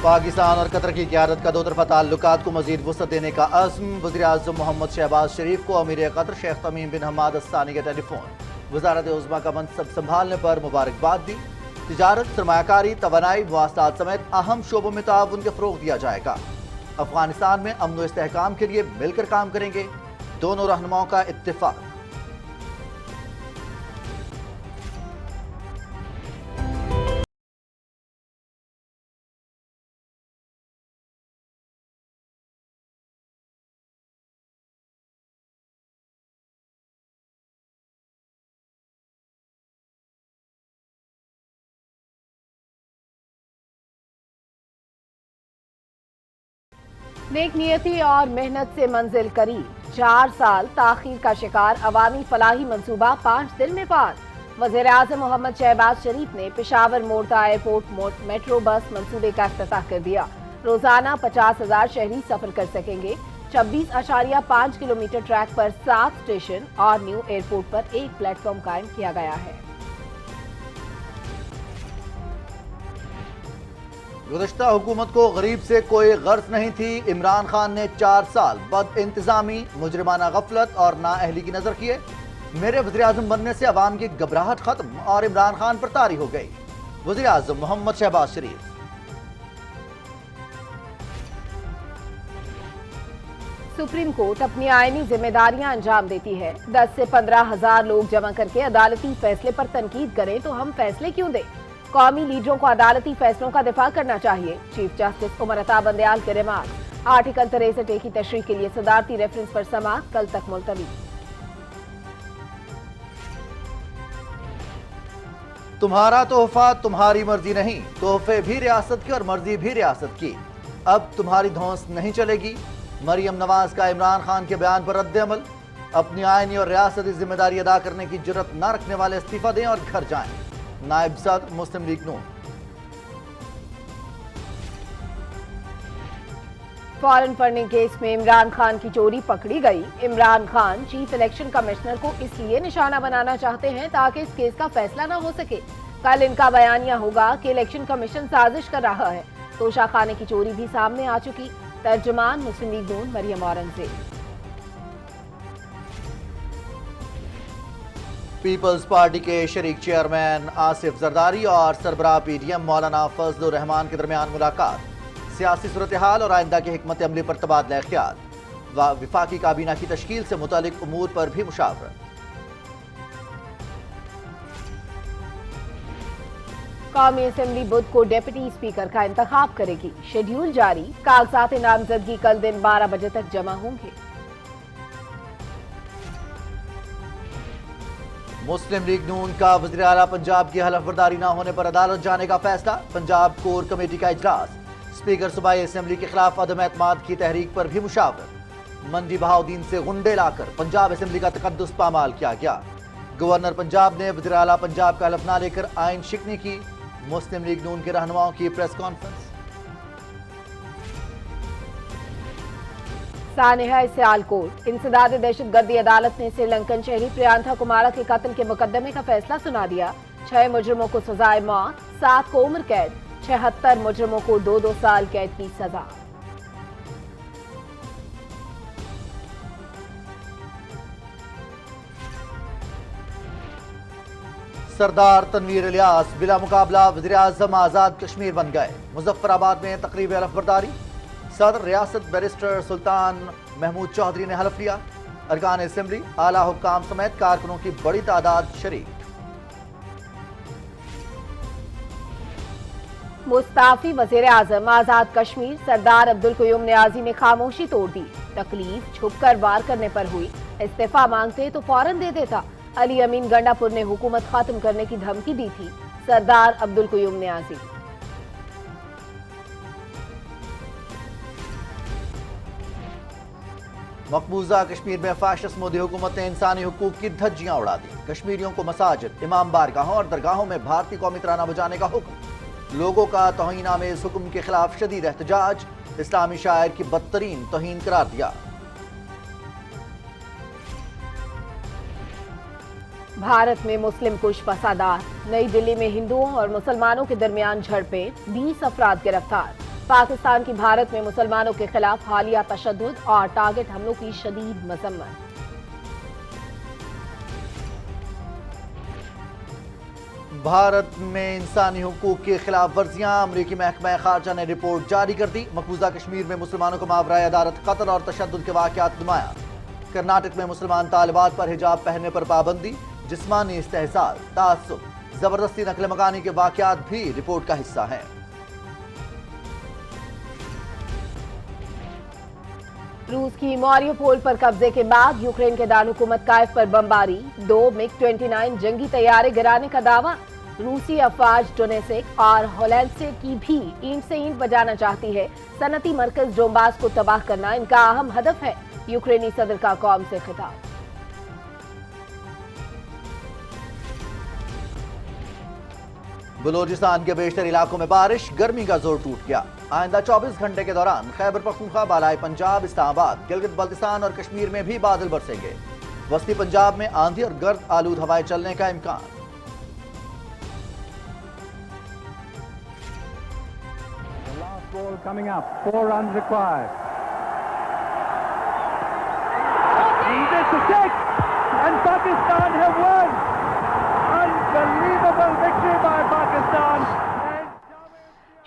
پاکستان اور قطر کی قیادت کا دو طرفہ تعلقات کو مزید وسعت دینے کا عزم۔ وزیراعظم محمد شہباز شریف کو امیر قطر شیخ تمیم بن حماد الثانی کا ٹیلی فون۔ وزارت عظمیٰ کا منصب سنبھالنے پر مبارکباد دی۔ تجارت، سرمایہ کاری، توانائی، مواصلات سمیت اہم شعبوں میں تعاون کے فروغ دیا جائے گا۔ افغانستان میں امن و استحکام کے لیے مل کر کام کریں گے، دونوں رہنماؤں کا اتفاق۔ نیک نیتی اور محنت سے منزل قریب، 4 سال تاخیر کا شکار عوامی فلاحی منصوبہ 5 دن میں پار۔ وزیر اعظم محمد شہباز شریف نے پشاور موڑتا ایئرپورٹ میٹرو بس منصوبے کا افتتاح کر دیا۔ روزانہ 50,000 شہری سفر کر سکیں گے۔ 26.5 کلومیٹر ٹریک پر 7 اسٹیشن اور نیو ایئرپورٹ پر 1 پلیٹ فارم قائم کیا گیا ہے۔ گزشتہ حکومت کو غریب سے کوئی غرض نہیں تھی۔ عمران خان نے 4 سال بد انتظامی، مجرمانہ غفلت اور نااہلی کی نظر کیے۔ میرے وزیراعظم بننے سے عوام کی گھبراہٹ ختم اور عمران خان پر طاری ہو گئی۔ وزیراعظم محمد شہباز شریف۔ سپریم کورٹ اپنی آئینی ذمہ داریاں انجام دیتی ہے۔ 10 سے 15,000 لوگ جمع کر کے عدالتی فیصلے پر تنقید کریں تو ہم فیصلے کیوں دیں؟ قومی لیڈروں کو عدالتی فیصلوں کا دفاع کرنا چاہیے، چیف جسٹس عمر عطا بندیال کے ریمارک۔ آرٹیکل 63A کی تشریح کے لیے صدارتی ریفرنس پر سماعت کل تک ملتوی۔ تمہارا تحفہ تمہاری مرضی نہیں، تحفے بھی ریاست کے اور مرضی بھی ریاست کی۔ اب تمہاری دھونس نہیں چلے گی۔ مریم نواز کا عمران خان کے بیان پر رد عمل۔ اپنی آئینی اور ریاستی ذمہ داری ادا کرنے کی جرت نہ رکھنے والے استعفیٰ دیں اور گھر جائیں۔ نائب صدر مسلم لیگ نون۔ فارن فنڈنگ کیس میں عمران خان کی چوری پکڑی گئی۔ Imran Khan chief election commissioner کو اس لیے نشانہ بنانا چاہتے ہیں تاکہ اس کیس کا فیصلہ نہ ہو سکے۔ کل ان کا بیانیہ ہوگا کہ الیکشن کمیشن سازش کر رہا ہے۔ توشہ خانے کی چوری بھی سامنے آ چکی۔ ترجمان مسلم لیگ نون مریم اورنگزیب۔ پیپلز پارٹی کے شریک چیئرمین آصف زرداری اور سربراہ پی ڈی ایم مولانا فضل الرحمان کے درمیان ملاقات۔ سیاسی صورتحال اور آئندہ کی حکمت عملی پر تبادلہ خیال۔ وفاقی کابینہ کی تشکیل سے متعلق امور پر بھی مشاورت۔ قومی اسمبلی بدھ کو ڈیپٹی اسپیکر کا انتخاب کرے گی۔ شیڈیول جاری۔ کاغذات نامزدگی کل دن 12 بجے تک جمع ہوں گے۔ مسلم لیگ نون کا وزیر اعلیٰ پنجاب کی حلف برداری نہ ہونے پر عدالت جانے کا فیصلہ۔ پنجاب کور کمیٹی کا اجلاس۔ اسپیکر صوبائی اسمبلی کے خلاف عدم اعتماد کی تحریک پر بھی مشاورت۔ منڈی بہاؤدین سے غنڈے لا کر پنجاب اسمبلی کا تقدس پامال کیا گیا۔ گورنر پنجاب نے وزیر اعلیٰ پنجاب کا حلف نہ لے کر آئین شکنی کی۔ مسلم لیگ نون کے رہنماؤں کی پریس کانفرنس۔ سانحہ سیالکوٹ۔ انسداد دہشت گردی عدالت نے سری لنکن شہری پریانتھا کمارا کے قتل کے مقدمے کا فیصلہ سنا دیا۔ 6 مجرموں کو سزائے موت، 7 کو عمر قید، 76 مجرموں کو 2 سال قید کی سزا۔ سردار تنویر الیاس بلا مقابلہ وزیر اعظم آزاد کشمیر بن گئے۔ مظفر آباد میں تقریب حلف برداری۔ صدر ریاست بیرسٹر سلطان محمود چودھری نے حلف لیا۔ ارکان اسمبلی، اعلیٰ حکام سمیت کارکنوں کی بڑی تعداد شریک۔ مستعفی وزیر اعظم آزاد کشمیر سردار عبدالقیوم نیازی نے خاموشی توڑ دی۔ تکلیف چھپ کر وار کرنے پر ہوئی، استعفیٰ مانگتے تو فوراً دے دیتا۔ علی امین گنڈا پور نے حکومت ختم کرنے کی دھمکی دی تھی۔ سردار عبدالقیوم نیازی۔ مقبوضہ کشمیر میں فاشسٹ مودی حکومت نے انسانی حقوق کی دھجیاں اڑا دی۔ کشمیریوں کو مساجد، امام بارگاہوں اور درگاہوں میں بھارتی قومی ترانہ بجانے کا حکم۔ لوگوں کا توہین آمیز حکم کے خلاف شدید احتجاج۔ اسلامی شاعر کی بدترین توہین قرار دیا۔ بھارت میں مسلم کش فسادات۔ نئی دلی میں ہندوؤں اور مسلمانوں کے درمیان جھڑپیں، 20 افراد گرفتار۔ पाकिस्तान की भारत में मुसलमानों के खिलाफ हालिया तशद्दुद और टारगेट हमलों की शदीद मजम्मत। भारत में इंसानी हुकूक की खिलाफ वर्जियां, अमरीकी महकमा खारजा ने रिपोर्ट जारी कर दी। मकबूजा कश्मीर में मुसलमानों को मावराए अदालत कत्ल और तशद्दुद के वाक़यात नुमाया। कर्नाटक में मुसलमान तालिबात पर हिजाब पहनने पर पाबंदी, जिस्मानी इस्तेहसाल, तासुब, जबरदस्ती नकल मकानी के वाक़यात भी रिपोर्ट का हिस्सा हैं। रूस की मारियोपोल पर कब्जे के बाद यूक्रेन के दारकूमत कायफ पर बमबारी, 2 MiG-29 जंगी तैयारे गिराने का दावा। रूसी अफवाज डोनेसिक और होलेंस्क की भी ईंट से ईंट बजाना चाहती है। सनती मरकज डोंबास को तबाह करना इनका अहम हदफ है। यूक्रेनी सदर का कौम से खिताब। बलूचिस्तान के बेशतर इलाकों में बारिश, गर्मी का जोर टूट गया। आइंदा 24 घंटे के दौरान खैबर पख्तूनख्वा, बालाई पंजाब, इस्लामाबाद, गिलगित बल्तिस्तान और कश्मीर में भी बादल बरसेंगे। वस्ती पंजाब में आंधी और गर्द आलूद हवाएं चलने का इम्कान। Ball coming up, 4 runs required. And this is it! And Pakistan have won! Unbelievable victory by Pakistan!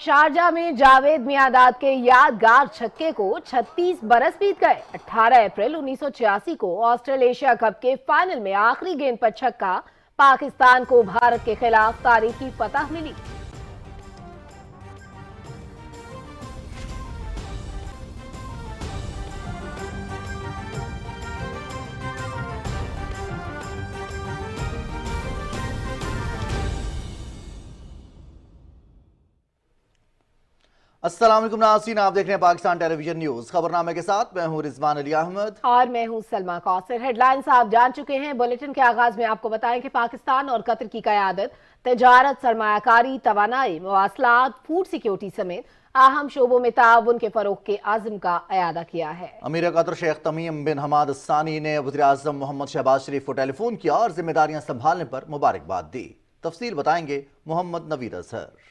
Sharjah में जावेद मियांदाद के यादगार छक्के को 36 बरस बीत गए। 18 अप्रैल 1986 को ऑस्ट्रेलिया एशिया कप के फाइनल में आखिरी गेंद पर छक्का, पाकिस्तान को भारत के खिलाफ तारीखी फतह मिली। अस्सलाम वालेकुम नाज़रीन, आप देख रहे हैं पाकिस्तान टेलीविजन न्यूज। खबरनामे के साथ मैं हूं रिजवान अली अहमद और मैं हूं सलमा कौसर। हेडलाइंस आप जान चुके हैं। बुलेटिन के आगाज में आपको बताएं कि पाकिस्तान और कतर की क़यादत तिजारत, सरमायाकारी, तवानाई, मवासलात, फूड सिक्योरिटी समेत अहम शोबों में ताउन के फरोग के आज़म का अयादा किया है। अमीर कतर शेख तमीम बिन हमाद अस्सानी ने वज़ीर आज़म मोहम्मद शहबाज शरीफ को टेलीफोन किया और जिम्मेदारियां संभालने पर मुबारकबाद दी। तफसील बताएंगे मोहम्मद नवीद अजहर।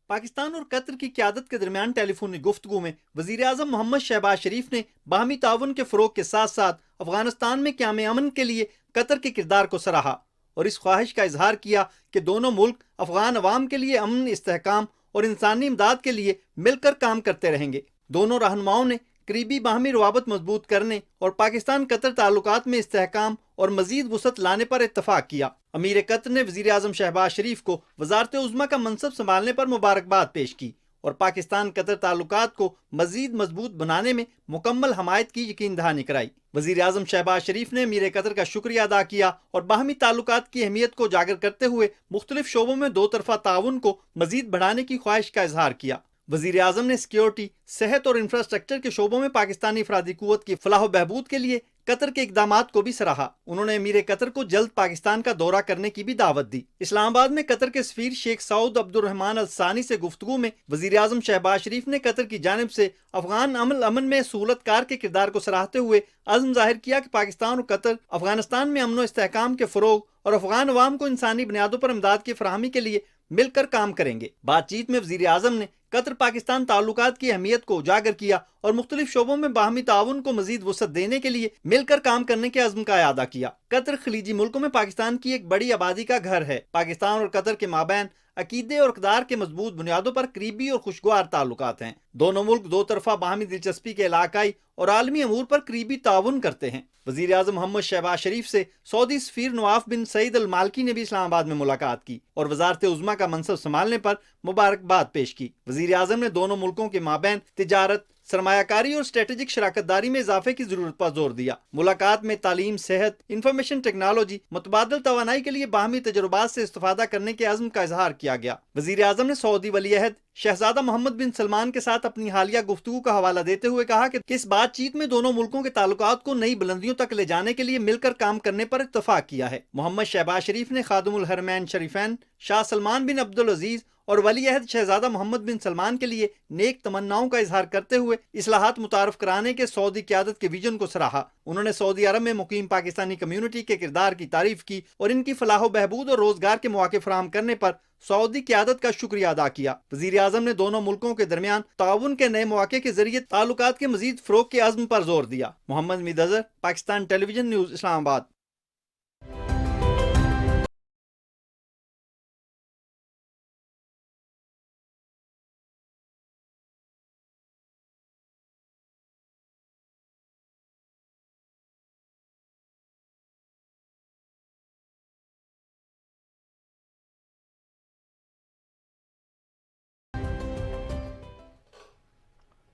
पाकिस्तान और कतर की क़यादत के दरमियान टेलीफोनी गुफ्तगू में वज़ीर आज़म मोहम्मद शहबाज शरीफ ने बाहमी ताउन के फ़रोग के साथ साथ अफगानिस्तान में क़याम अमन के लिए कतर के किरदार को सराहा और इस ख्वाहिश का इजहार किया कि दोनों मुल्क अफगान अवाम के लिए अमन, इस्तेहकाम और इंसानी इमदाद के लिए मिलकर काम करते रहेंगे। दोनों रहनुमाओं ने करीबी बाहमी रवाबत मजबूत करने और पाकिस्तान कतर ताल्लुकात में इस्तेहकाम और मजीद वसअत लाने पर इत्तफाक किया। अमीर कतर ने वज़ीर आज़म शहबाज शरीफ को वज़ारत उज़्मा का मनसब संभालने पर मुबारकबाद पेश की और पाकिस्तान कतर ताल्लुकात को मजीद मजबूत बनाने में मुकम्मल हमायत की यकीन दहानी कराई। वज़ीर आज़म शहबाज शरीफ ने अमीर कतर का शुक्रिया अदा किया और बाहमी ताल्लुकात की अहमियत को उजागर करते हुए मुख्तलिफ शोबों में दो तरफा ताउन को मजीद बढ़ाने की ख्वाहिश का इजहार किया। वज़ीर आज़म ने सिक्योरिटी, सेहत और इंफ्रास्ट्रक्चर के शोबों में पाकिस्तानी अफरादी कुव्वत की फलाह बहबूद के लिए कतर के इकदामात को भी सराहा। उन्होंने अमीर कतर को जल्द पाकिस्तान का दौरा करने की भी दावत दी। इस्लामाबाद में कतर के सफीर शेख सऊद अब्दुर्रहमान अल सानी से गुफ्तगू में वज़ीर आज़म शहबाज शरीफ ने कतर की जानिब से अफगान अमन में सहूलतकार के किरदार को सराहते हुए अज़्म जाहिर किया कि पाकिस्तान और कतर अफगानिस्तान में अमन व इस्तेहकाम के फ़रोग और अफगान अवाम को इंसानी बुनियादों पर इमदाद की फराहमी के लिए मिलकर काम करेंगे। बातचीत में वज़ीर आज़म ने कतर पाकिस्तान ताल्लुकात की अहमियत को उजागर किया और मुख्तलिफ शोबों में बाहमी ताउन को मजीद वसअत देने के लिए मिलकर काम करने के अज़्म का अयादा किया। कतर खलीजी मुल्कों में पाकिस्तान की एक बड़ी आबादी का घर है। पाकिस्तान और कतर के माबैन अकीदे और इक़दार के मजबूत बुनियादों पर करीबी और खुशगवार ताल्लुकात हैं। दोनों मुल्क दो तरफा बाहमी दिलचस्पी के इलाकाई और आलमी अमूर पर करीबी ताउन करते हैं। वज़ीर आज़म मोहम्मद शहबाज शरीफ से सऊदी सफीर नवाफ बिन सईद अल मालकी ने भी इस्लामाबाद में मुलाकात की और वज़ारत उज़्मा का मनसब संभालने पर मुबारकबाद पेश की। वज़ीर आज़म ने दोनों मुल्कों के माबैन तिजारत, सरमायाकारी और स्ट्रेटेजिक शराकतदारी में इजाफे की जरूरत पर जोर दिया। मुलाकात में तालीम, सेहत, इंफॉर्मेशन टेक्नोलॉजी, मुतबादल तवानाई के लिए बाहमी तजुर्बात से इस्तिफादा करने के अज़्म का इजहार किया गया। वज़ीर आज़म ने सऊदी वलीअहद शहजादा मोहम्मद बिन सलमान के साथ अपनी हालिया गुफ्तगू का हवाला देते हुए कहा कि इस बातचीत में दोनों मुल्कों के ताल्लुकात को नई बुलंदियों तक ले जाने के लिए मिलकर काम करने पर इत्तफाक किया है। मोहम्मद शहबाज शरीफ ने खादिमुल हरमैन शरीफैन शाह सलमान बिन अब्दुल अजीज اور ولی عہد شہزادہ محمد بن سلمان کے لیے نیک تمناؤں کا اظہار کرتے ہوئے اصلاحات متعارف کرانے کے سعودی قیادت کے ویژن کو سراہا۔ انہوں نے سعودی عرب میں مقیم پاکستانی کمیونٹی کے کردار کی تعریف کی اور ان کی فلاح و بہبود اور روزگار کے مواقع فراہم کرنے پر سعودی قیادت کا شکریہ ادا کیا۔ وزیر اعظم نے دونوں ملکوں کے درمیان تعاون کے نئے مواقع کے ذریعے تعلقات کے مزید فروغ کے عزم پر زور دیا۔ محمد امید اظہر، پاکستان ٹیلی ویژن نیوز، اسلام آباد۔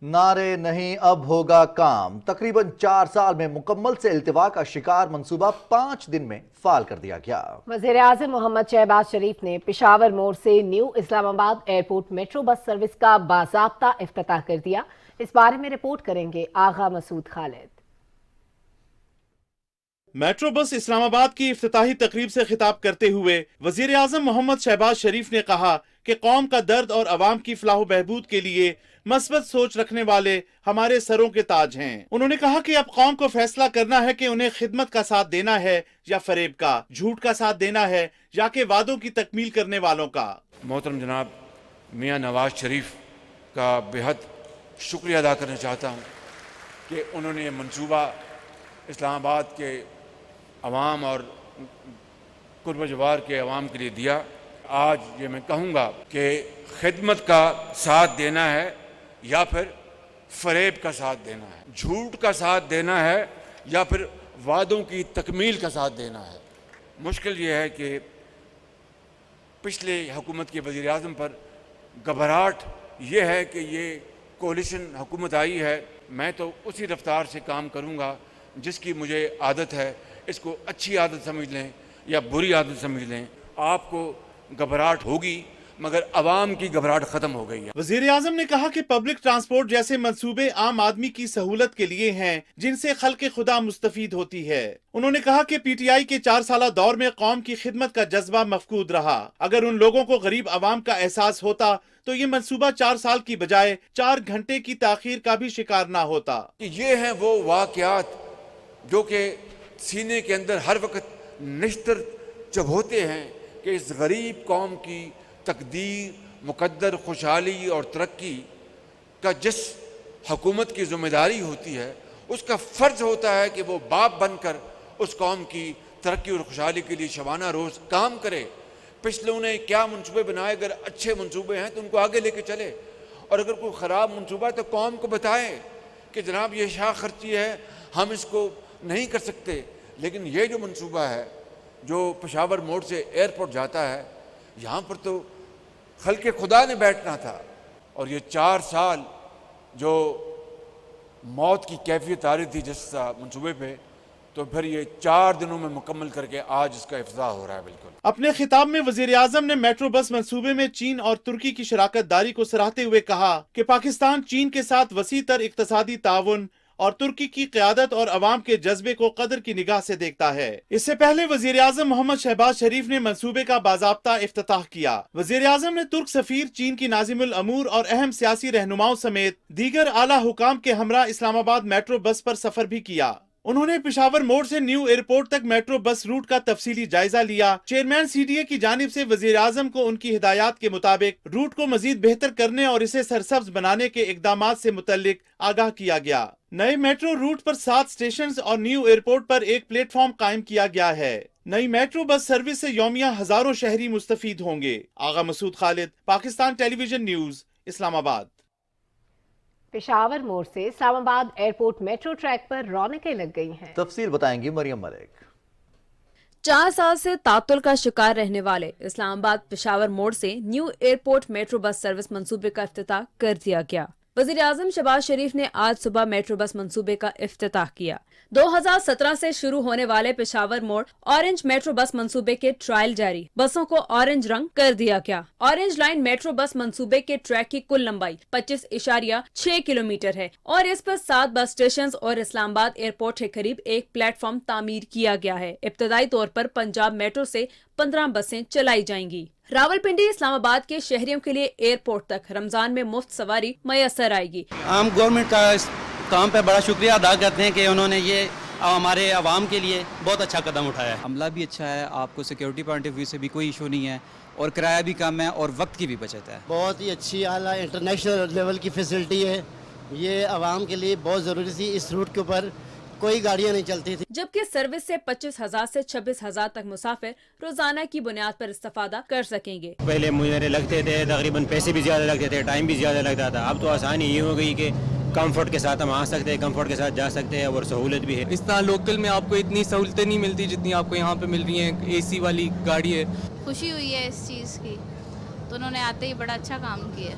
نعرے نہیں اب ہوگا کام، تقریباً 4 سال میں مکمل سے التوا کا شکار منصوبہ 5 دن میں فعال کر دیا گیا۔ وزیر اعظم محمد شہباز شریف نے پشاور موڑ سے نیو اسلام آباد ایئرپورٹ میٹرو بس سروس کا باضابطہ افتتاح کر دیا۔ اس بارے میں رپورٹ کریں گے آغا مسعود خالد۔ میٹرو بس اسلام آباد کی افتتاحی تقریب سے خطاب کرتے ہوئے وزیر اعظم محمد شہباز شریف نے کہا کہ قوم کا درد اور عوام کی فلاح و بہبود کے لیے مثبت سوچ رکھنے والے ہمارے سروں کے تاج ہیں۔ انہوں نے کہا کہ اب قوم کو فیصلہ کرنا ہے کہ انہیں خدمت کا ساتھ دینا ہے یا فریب کا، جھوٹ کا ساتھ دینا ہے یا کہ وعدوں کی تکمیل کرنے والوں کا۔ محترم جناب میاں نواز شریف کا بہت شکریہ ادا کرنا چاہتا ہوں کہ انہوں نے یہ منصوبہ اسلام آباد کے عوام اور قرب و جوار کے عوام کے لیے دیا۔ آج یہ میں کہوں گا کہ خدمت کا ساتھ دینا ہے یا پھر فریب کا ساتھ دینا ہے، جھوٹ کا ساتھ دینا ہے یا پھر وعدوں کی تکمیل کا ساتھ دینا ہے۔ مشکل یہ ہے کہ پچھلے حکومت کے وزیر اعظم پر گھبراہٹ یہ ہے کہ یہ کولیشن حکومت آئی ہے، میں تو اسی رفتار سے کام کروں گا جس کی مجھے عادت ہے۔ اس کو اچھی عادت سمجھ لیں یا بری عادت سمجھ لیں، آپ کو گھبراہٹ ہوگی مگر عوام کی گھبراہٹ ختم ہو گئی ہے۔ وزیر اعظم نے کہا کہ پبلک ٹرانسپورٹ جیسے منصوبے عام آدمی کی سہولت کے لیے ہیں جن سے خلق خدا مستفید ہوتی ہے۔ انہوں نے کہا کہ پی ٹی آئی کے 4 سالہ دور میں قوم کی خدمت کا جذبہ مفقود رہا۔ اگر ان لوگوں کو غریب عوام کا احساس ہوتا تو یہ منصوبہ 4 سال کی بجائے 4 گھنٹے کی تاخیر کا بھی شکار نہ ہوتا۔ یہ ہیں وہ واقعات جو کہ سینے کے اندر ہر وقت نشتر چبھوتے ہیں کہ اس غریب قوم کی تقدیر، مقدر، خوشحالی اور ترقی کا جس حکومت کی ذمہ داری ہوتی ہے اس کا فرض ہوتا ہے کہ وہ باپ بن کر اس قوم کی ترقی اور خوشحالی کے لیے شبانہ روز کام کرے۔ پچھلوں نے کیا منصوبے بنائے، اگر اچھے منصوبے ہیں تو ان کو آگے لے کے چلے، اور اگر کوئی خراب منصوبہ ہے تو قوم کو بتائے کہ جناب یہ شاہ خرچی ہے، ہم اس کو نہیں کر سکتے۔ لیکن یہ جو منصوبہ ہے جو پشاور موڑ سے ایئرپورٹ جاتا ہے، یہاں پر تو خلق خدا نے بیٹھنا تھا، اور یہ 4 سال جو موت کی کیفیت آ رہی تھی جس منصوبے پہ، تو پھر یہ 4 دنوں میں مکمل کر کے آج اس کا افتتاح ہو رہا ہے۔ بالکل اپنے خطاب میں وزیر اعظم نے میٹرو بس منصوبے میں چین اور ترکی کی شراکت داری کو سراہتے ہوئے کہا کہ پاکستان چین کے ساتھ وسیع تر اقتصادی تعاون اور ترکی کی قیادت اور عوام کے جذبے کو قدر کی نگاہ سے دیکھتا ہے۔ اس سے پہلے وزیر اعظم محمد شہباز شریف نے منصوبے کا باضابطہ افتتاح کیا۔ وزیر اعظم نے ترک سفیر، چین کی ناظم الامور اور اہم سیاسی رہنماؤں سمیت دیگر اعلیٰ حکام کے ہمراہ اسلام آباد میٹرو بس پر سفر بھی کیا۔ انہوں نے پشاور موڑ سے نیو ایئرپورٹ تک میٹرو بس روٹ کا تفصیلی جائزہ لیا۔ چیئرمین سی ڈی اے کی جانب سے وزیر اعظم کو ان کی ہدایات کے مطابق روٹ کو مزید بہتر کرنے اور اسے سرسبز بنانے کے اقدامات سے متعلق آگاہ کیا گیا۔ نئے میٹرو روٹ پر 7 اسٹیشنز اور نیو ایئرپورٹ پر ایک پلیٹ فارم قائم کیا گیا ہے۔ نئی میٹرو بس سروس سے یومیہ ہزاروں شہری مستفید ہوں گے۔ آغا مسعود خالد، پاکستان ٹیلی ویژن نیوز، اسلام آباد۔ پشاور موڑ سے اسلام آباد ایئرپورٹ میٹرو ٹریک پر رونقیں لگ گئی ہیں۔ تفصیل بتائیں گی مریم ملک۔ 4 سال سے تعطل کا شکار رہنے والے اسلام آباد پشاور موڑ سے new airport metro bus service منصوبے کا افتتاح کر دیا گیا۔ وزیر اعظم شہباز شریف نے آج صبح میٹرو بس منصوبے کا افتتاح کیا۔ 2017 سے شروع ہونے والے پشاور موڑ اورنج میٹرو بس منصوبے کے ٹرائل جاری، بسوں کو اورنج رنگ کر دیا گیا۔ اورنج لائن میٹرو بس منصوبے کے ٹریک کی کل لمبائی 25.6 کلومیٹر ہے اور اس پر 7 بس اسٹیشنز اور اسلام آباد ایئرپورٹ کے قریب ایک پلیٹ فارم تعمیر کیا گیا ہے۔ ابتدائی طور پر پنجاب میٹرو سے 15 बसें चलाई जाएंगी। रावलपिंडी इस्लामाबाद के शहरियों के लिए एयरपोर्ट तक रमजान में मुफ्त सवारी मैसर आएगी। हम गवर्नमेंट का इस काम पे बड़ा शुक्रिया अदा करते हैं कि उन्होंने ये हमारे आवाम के लिए बहुत अच्छा कदम उठाया है। अमला भी अच्छा है, आपको सिक्योरिटी पॉइंट ऑफ व्यू से भी कोई इशू नहीं है, और किराया भी कम है और वक्त की भी बचत है। बहुत ही अच्छी आला इंटरनेशनल लेवल की फैसिलिटी है, ये आवाम के लिए बहुत ज़रूरी थी। इस रूट के ऊपर कोई गाड़ियाँ नहीं चलती थी। जबकि सर्विस से 25,000 से 26,000 तक मुसाफिर रोजाना की बुनियाद पर इस्तेफादा कर सकेंगे। पहले मुझे लगते थे तकरीबन पैसे भी ज़्यादा लगते थे, टाइम भी ज़्यादा लगता था। अब तो आसानी ये हो गई कि कंफर्ट के साथ हम आ सकते हैं, कंफर्ट के साथ जा सकते हैं और सहूलत भी है। इस तरह लोकल में आपको इतनी सहूलतें नहीं मिलती जितनी आपको यहाँ पे मिल रही हैं। एसी वाली गाड़ी है। खुशी हुई है इस चीज़ की, तो उन्होंने आते ही बड़ा अच्छा काम किया।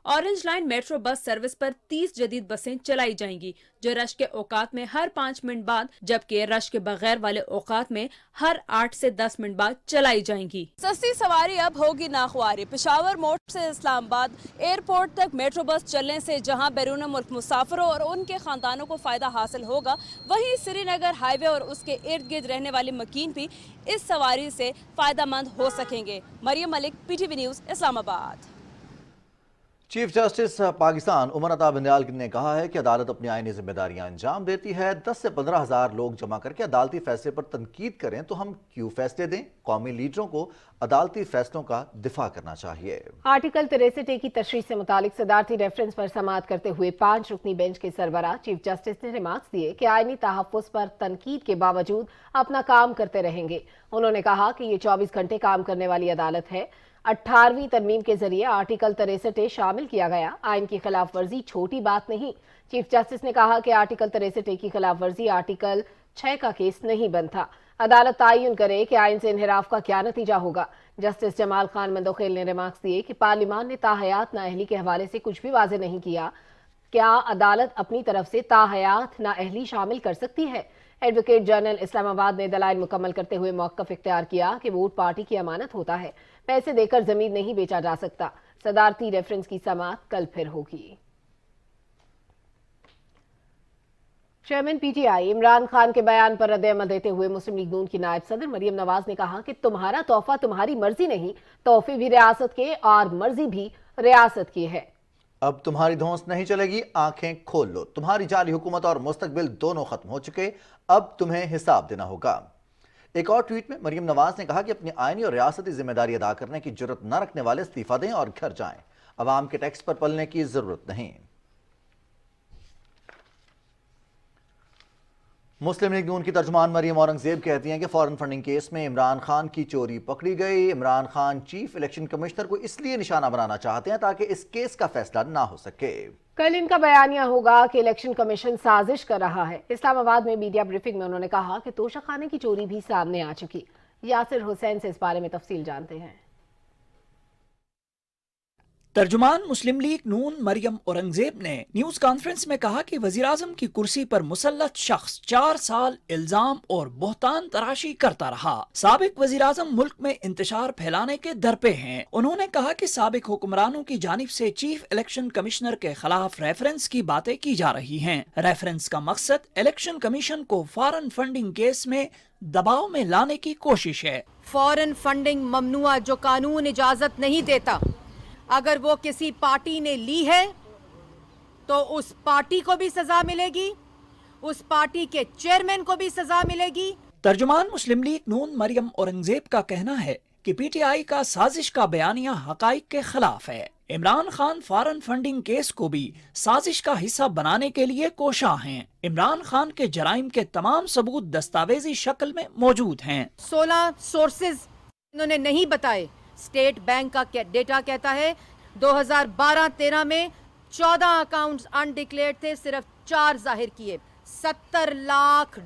Orange line metro bus service पर 30 जदीद बसें चलाई जाएंगी, जो रश के औकात में हर 5 मिनट बाद, जबकि रश के बगैर वाले औकात में हर 8 से 10 मिनट बाद चलाई जाएंगी। सस्ती सवारी अब होगी नाख्वारी। पेशावर मोड़ से इस्लामाबाद एयरपोर्ट तक मेट्रो बस चलने से जहां बैरून मुल्क मुसाफिरों और उनके खानदानों को फायदा हासिल होगा, वहीं श्रीनगर हाईवे और उसके इर्द गिर्द रहने वाले मकीन भी इस सवारी से फायदा मंद हो सकेंगे। Maryam Malik, PTV news, Islamabad. Chief justice Pakistan Umar Ata Bandial ने कहा है कि अदालत अपनी आईनी जिम्मेदारियां अंजाम देती है। 10 से 15 हज़ार लोग जमा करके अदालती फैसले पर तनकीद करें तो हम क्यों फैसले दें? कौमी लीडरों को अदालती फैसलों का दिफा करना चाहिए। आर्टिकल 63 की तशरीह से मुतालिक सदारती रेफरेंस पर समाअत करते हुए 5 रुकनी बेंच के सरबराह चीफ जस्टिस ने रिमार्क्स दिए कि आईनी तहफ़्फ़ुज़ पर तनकीद के बावजूद अपना काम करते रहेंगे। उन्होंने कहा कि ये 24 घंटे काम करने वाली अदालत है। 18वीं तरमीम के जरिए आर्टिकल 63 शामिल किया गया। आइन की खिलाफ वर्जी छोटी बात नहीं। चीफ जस्टिस ने कहा कि आर्टिकल 63 की खिलाफ वर्जी आर्टिकल 6 का केस नहीं बनता। अदालत तायुन करे कि आइन से इनहिराफ का क्या नतीजा होगा। जस्टिस जमाल खान मंदोखेल ने रिमार्क्स दिए कि पार्लियामान ने ताहयात नाअहली के हवाले से कुछ भी वाज़ेह नहीं किया। क्या अदालत अपनी तरफ से ताहयात नाअहली शामिल कर सकती है? एडवोकेट जनरल इस्लामाबाद ने दलाइल मुकम्मल करते हुए मौक़िफ़ इख्तियार किया कि वोट पार्टी की अमानत होता है, पैसे देकर जमीन नहीं बेचा जा सकता। सदारती रेफरेंस की समाअत कल फिर होगी। चेयरमैन PTI इमरान खान के बयान पर रद्द-ए-अमल देते हुए मुस्लिम लीग नून की नायब सदर मरियम नवाज ने कहा कि तुम्हारा तोहफा तुम्हारी मर्जी नहीं, तोहफे भी रियासत के और मर्जी भी रियासत की है। अब तुम्हारी धौंस नहीं चलेगी, आंखें खोल लो। तुम्हारी जाली हुकूमत और मुस्तकबिल दोनों खत्म हो चुके, अब तुम्हें हिसाब देना होगा। एक और ट्वीट में मरियम नवाज ने कहा कि अपनी आईनी और रियासती जिम्मेदारी अदा करने की जुर्रत न रखने वाले इस्तीफा दें और घर जाएं। अवाम के टैक्स पर पलने की जरूरत नहीं। मुस्लिम लीग नून की तर्जुमान मरियम औरंगजेब कहती हैं कि फॉरेन फंडिंग केस में इमरान खान की चोरी पकड़ी गई। Imran Khan chief election commissioner को इसलिए निशाना बनाना चाहते हैं ताकि इस केस का फैसला ना हो सके। कल इनका बयानिया होगा कि इलेक्शन कमीशन साजिश कर रहा है। इस्लामाबाद में मीडिया ब्रीफिंग में उन्होंने कहा कि तोशाखाने की चोरी भी सामने आ चुकी। यासिर हुसैन से इस बारे में तफसील जानते हैं। तर्जुमान मुस्लिम लीग नून मरियम औरंगजेब ने न्यूज कॉन्फ्रेंस में कहा कि वजीर-आज़म की कुर्सी पर मुसल्लत शख्स 4 साल इल्जाम और बोहतान तराशी करता रहा। साबिक वजीर-आज़म मुल्क में इंतशार फैलाने के दर पे हैं। उन्होंने कहा कि साबिक हुक्मरानों की जानिब से चीफ इलेक्शन कमिश्नर के खिलाफ रेफरेंस की बातें की जा रही हैं। रेफरेंस का मकसद इलेक्शन कमीशन को फॉरेन फंडिंग केस में दबाव में लाने की कोशिश है। फॉरेन फंडिंग ममनुआ, जो कानून इजाजत नहीं देता। अगर वो किसी पार्टी ने ली है तो उस पार्टी को भी सजा मिलेगी, उस पार्टी के चेयरमैन को भी सजा मिलेगी। तर्जुमान मुस्लिम लीग नून मरियम औरंगजेब का कहना है कि PTI का साजिश का बयानिया हकाइक के खिलाफ है। Imran Khan foreign funding case को भी साजिश का हिस्सा बनाने के लिए कोशा हैं। इमरान खान के जराइम के तमाम सबूत दस्तावेजी शक्ल में मौजूद हैं। 16 सोर्सेज इन्होंने नहीं बताए। स्टेट बैंक का डेटा कहता है 2012-13 में 14 अकाउंट्स अनडिक्लेयर्ड थे, सिर्फ 4 जाहिर किए। $70 लाख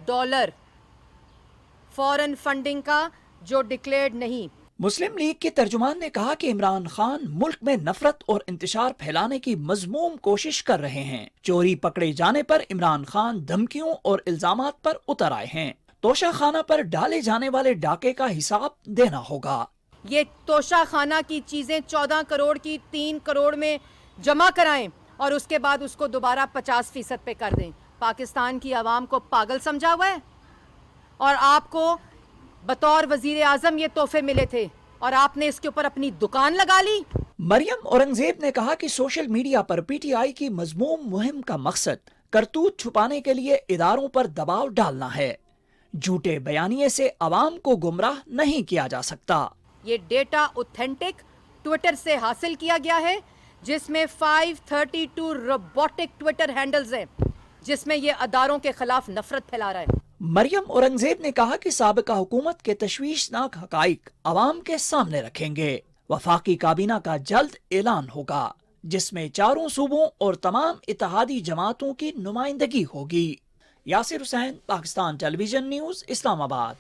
फॉरेन फंडिंग का जो डिक्लेयर्ड नहीं। मुस्लिम लीग के तर्जुमान ने कहा कि इमरान खान मुल्क में नफरत और इंतशार फैलाने की मजमूम कोशिश कर रहे हैं। चोरी पकड़े जाने पर इमरान खान धमकियों और इल्जामात पर उतर आए हैं। तोशाखाना पर डाले जाने वाले डाके का हिसाब देना होगा। ये तोशाखाना की चीजें 14 करोड़ की 3 करोड़ में जमा कराएं और उसके बाद उसको दोबारा 50% पे कर दें। पाकिस्तान की आवाम को पागल समझा हुआ है और आपको बतौर वजीर आजम ये तोहफे मिले थे और आपने इसके ऊपर अपनी दुकान लगा ली। मरियम औरंगजेब ने कहा कि सोशल मीडिया पर पीटीआई की मजमूम मुहिम का मकसद करतूत छुपाने के लिए इदारों पर दबाव डालना है। झूठे बयानिए से अवाम को गुमराह नहीं किया जा सकता। ये डेटा ऑथेंटिक ट्विटर से हासिल किया गया है, जिसमें 532 रोबोटिक ट्विटर हैंडल्स हैं, जिसमें ये अदारों के खिलाफ नफरत फैला रहा है। मरियम औरंगजेब ने कहा कि साबिका हुकूमत के तशवीशनाक हकाइक अवाम के सामने रखेंगे। वफाकी काबीना का जल्द ऐलान होगा, जिसमें चारों सूबों और तमाम इत्तेहादी जमातों की नुमाइंदगी होगी। Yasir Hussain, Pakistan television news, Islamabad.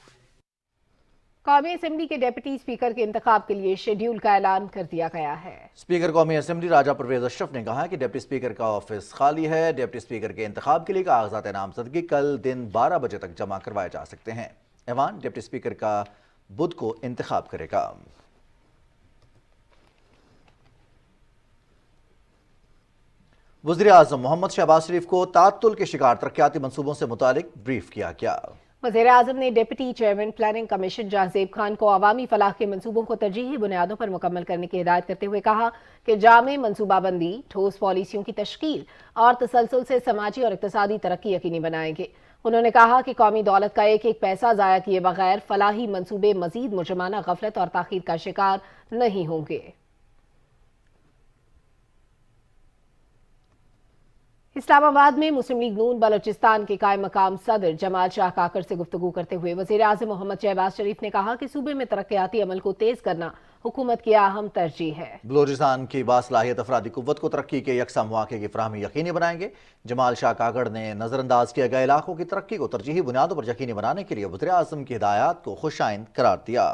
कौमी असेंबली के डिप्टी स्पीकर के इंतखाब के लिए शेड्यूल का ऐलान कर दिया गया है। स्पीकर कौमी असेंबली राजा परवेज अशरफ ने कहा कि डिप्टी स्पीकर का ऑफिस खाली है। डिप्टी स्पीकर के इंतखाब के लिए कागजात नामजदगी कल दिन 12 बजे तक जमा करवाए जा सकते हैं। ऐवान डिप्टी स्पीकर का बुध को इंतखाब करेगा। वज़ीर आज़म मोहम्मद शहबाज शरीफ को तातुल के शिकार तरक्याती मंसूबों से मुतालिक ब्रीफ किया गया। वज़ीर आज़म ने deputy chairman planning commission Jahanzeb Khan को अवामी फलाह के मंसूबों को तरजीही बुनियादों पर मुकम्मल करने की हिदायत करते हुए कहा कि जामे मंसूबाबंदी, ठोस पॉलिसियों की तश्कील और तसलसल से समाजी और इक़्तिसादी तरक्की यकीनी बनाएंगे। उन्होंने कहा कि कौमी दौलत का एक एक पैसा ज़ाया किए बगैर फलाही मंसूबे मजीद मुजरमाना गफलत और ताख़ीर का शिकार नहीं होंगे। इस्लामाबाद में मुस्लिम लीग नून बलोचिस्तान के कायम मकाम सदर जमाल शाह काकर से गुफ्तगू करते हुए वज़ीर आज़म मोहम्मद शहबाज शरीफ ने कहा कि सूबे में तरक्याती अमल को तेज करना हुकूमत की अहम तरजीह है। बलोचिस्तान की बासलाहियत अफरादी कुव्वत को तरक्की के यकसा मौके की फराहमी यकीनी बनाएंगे। जमाल शाह काकड़ ने नजरअंदाज किए गए इलाकों की तरक्की को तरजीही बुनियादों पर यकीनी बनाने के लिए वज़ीर आज़म की हिदायत को खुशाइंद करार दिया।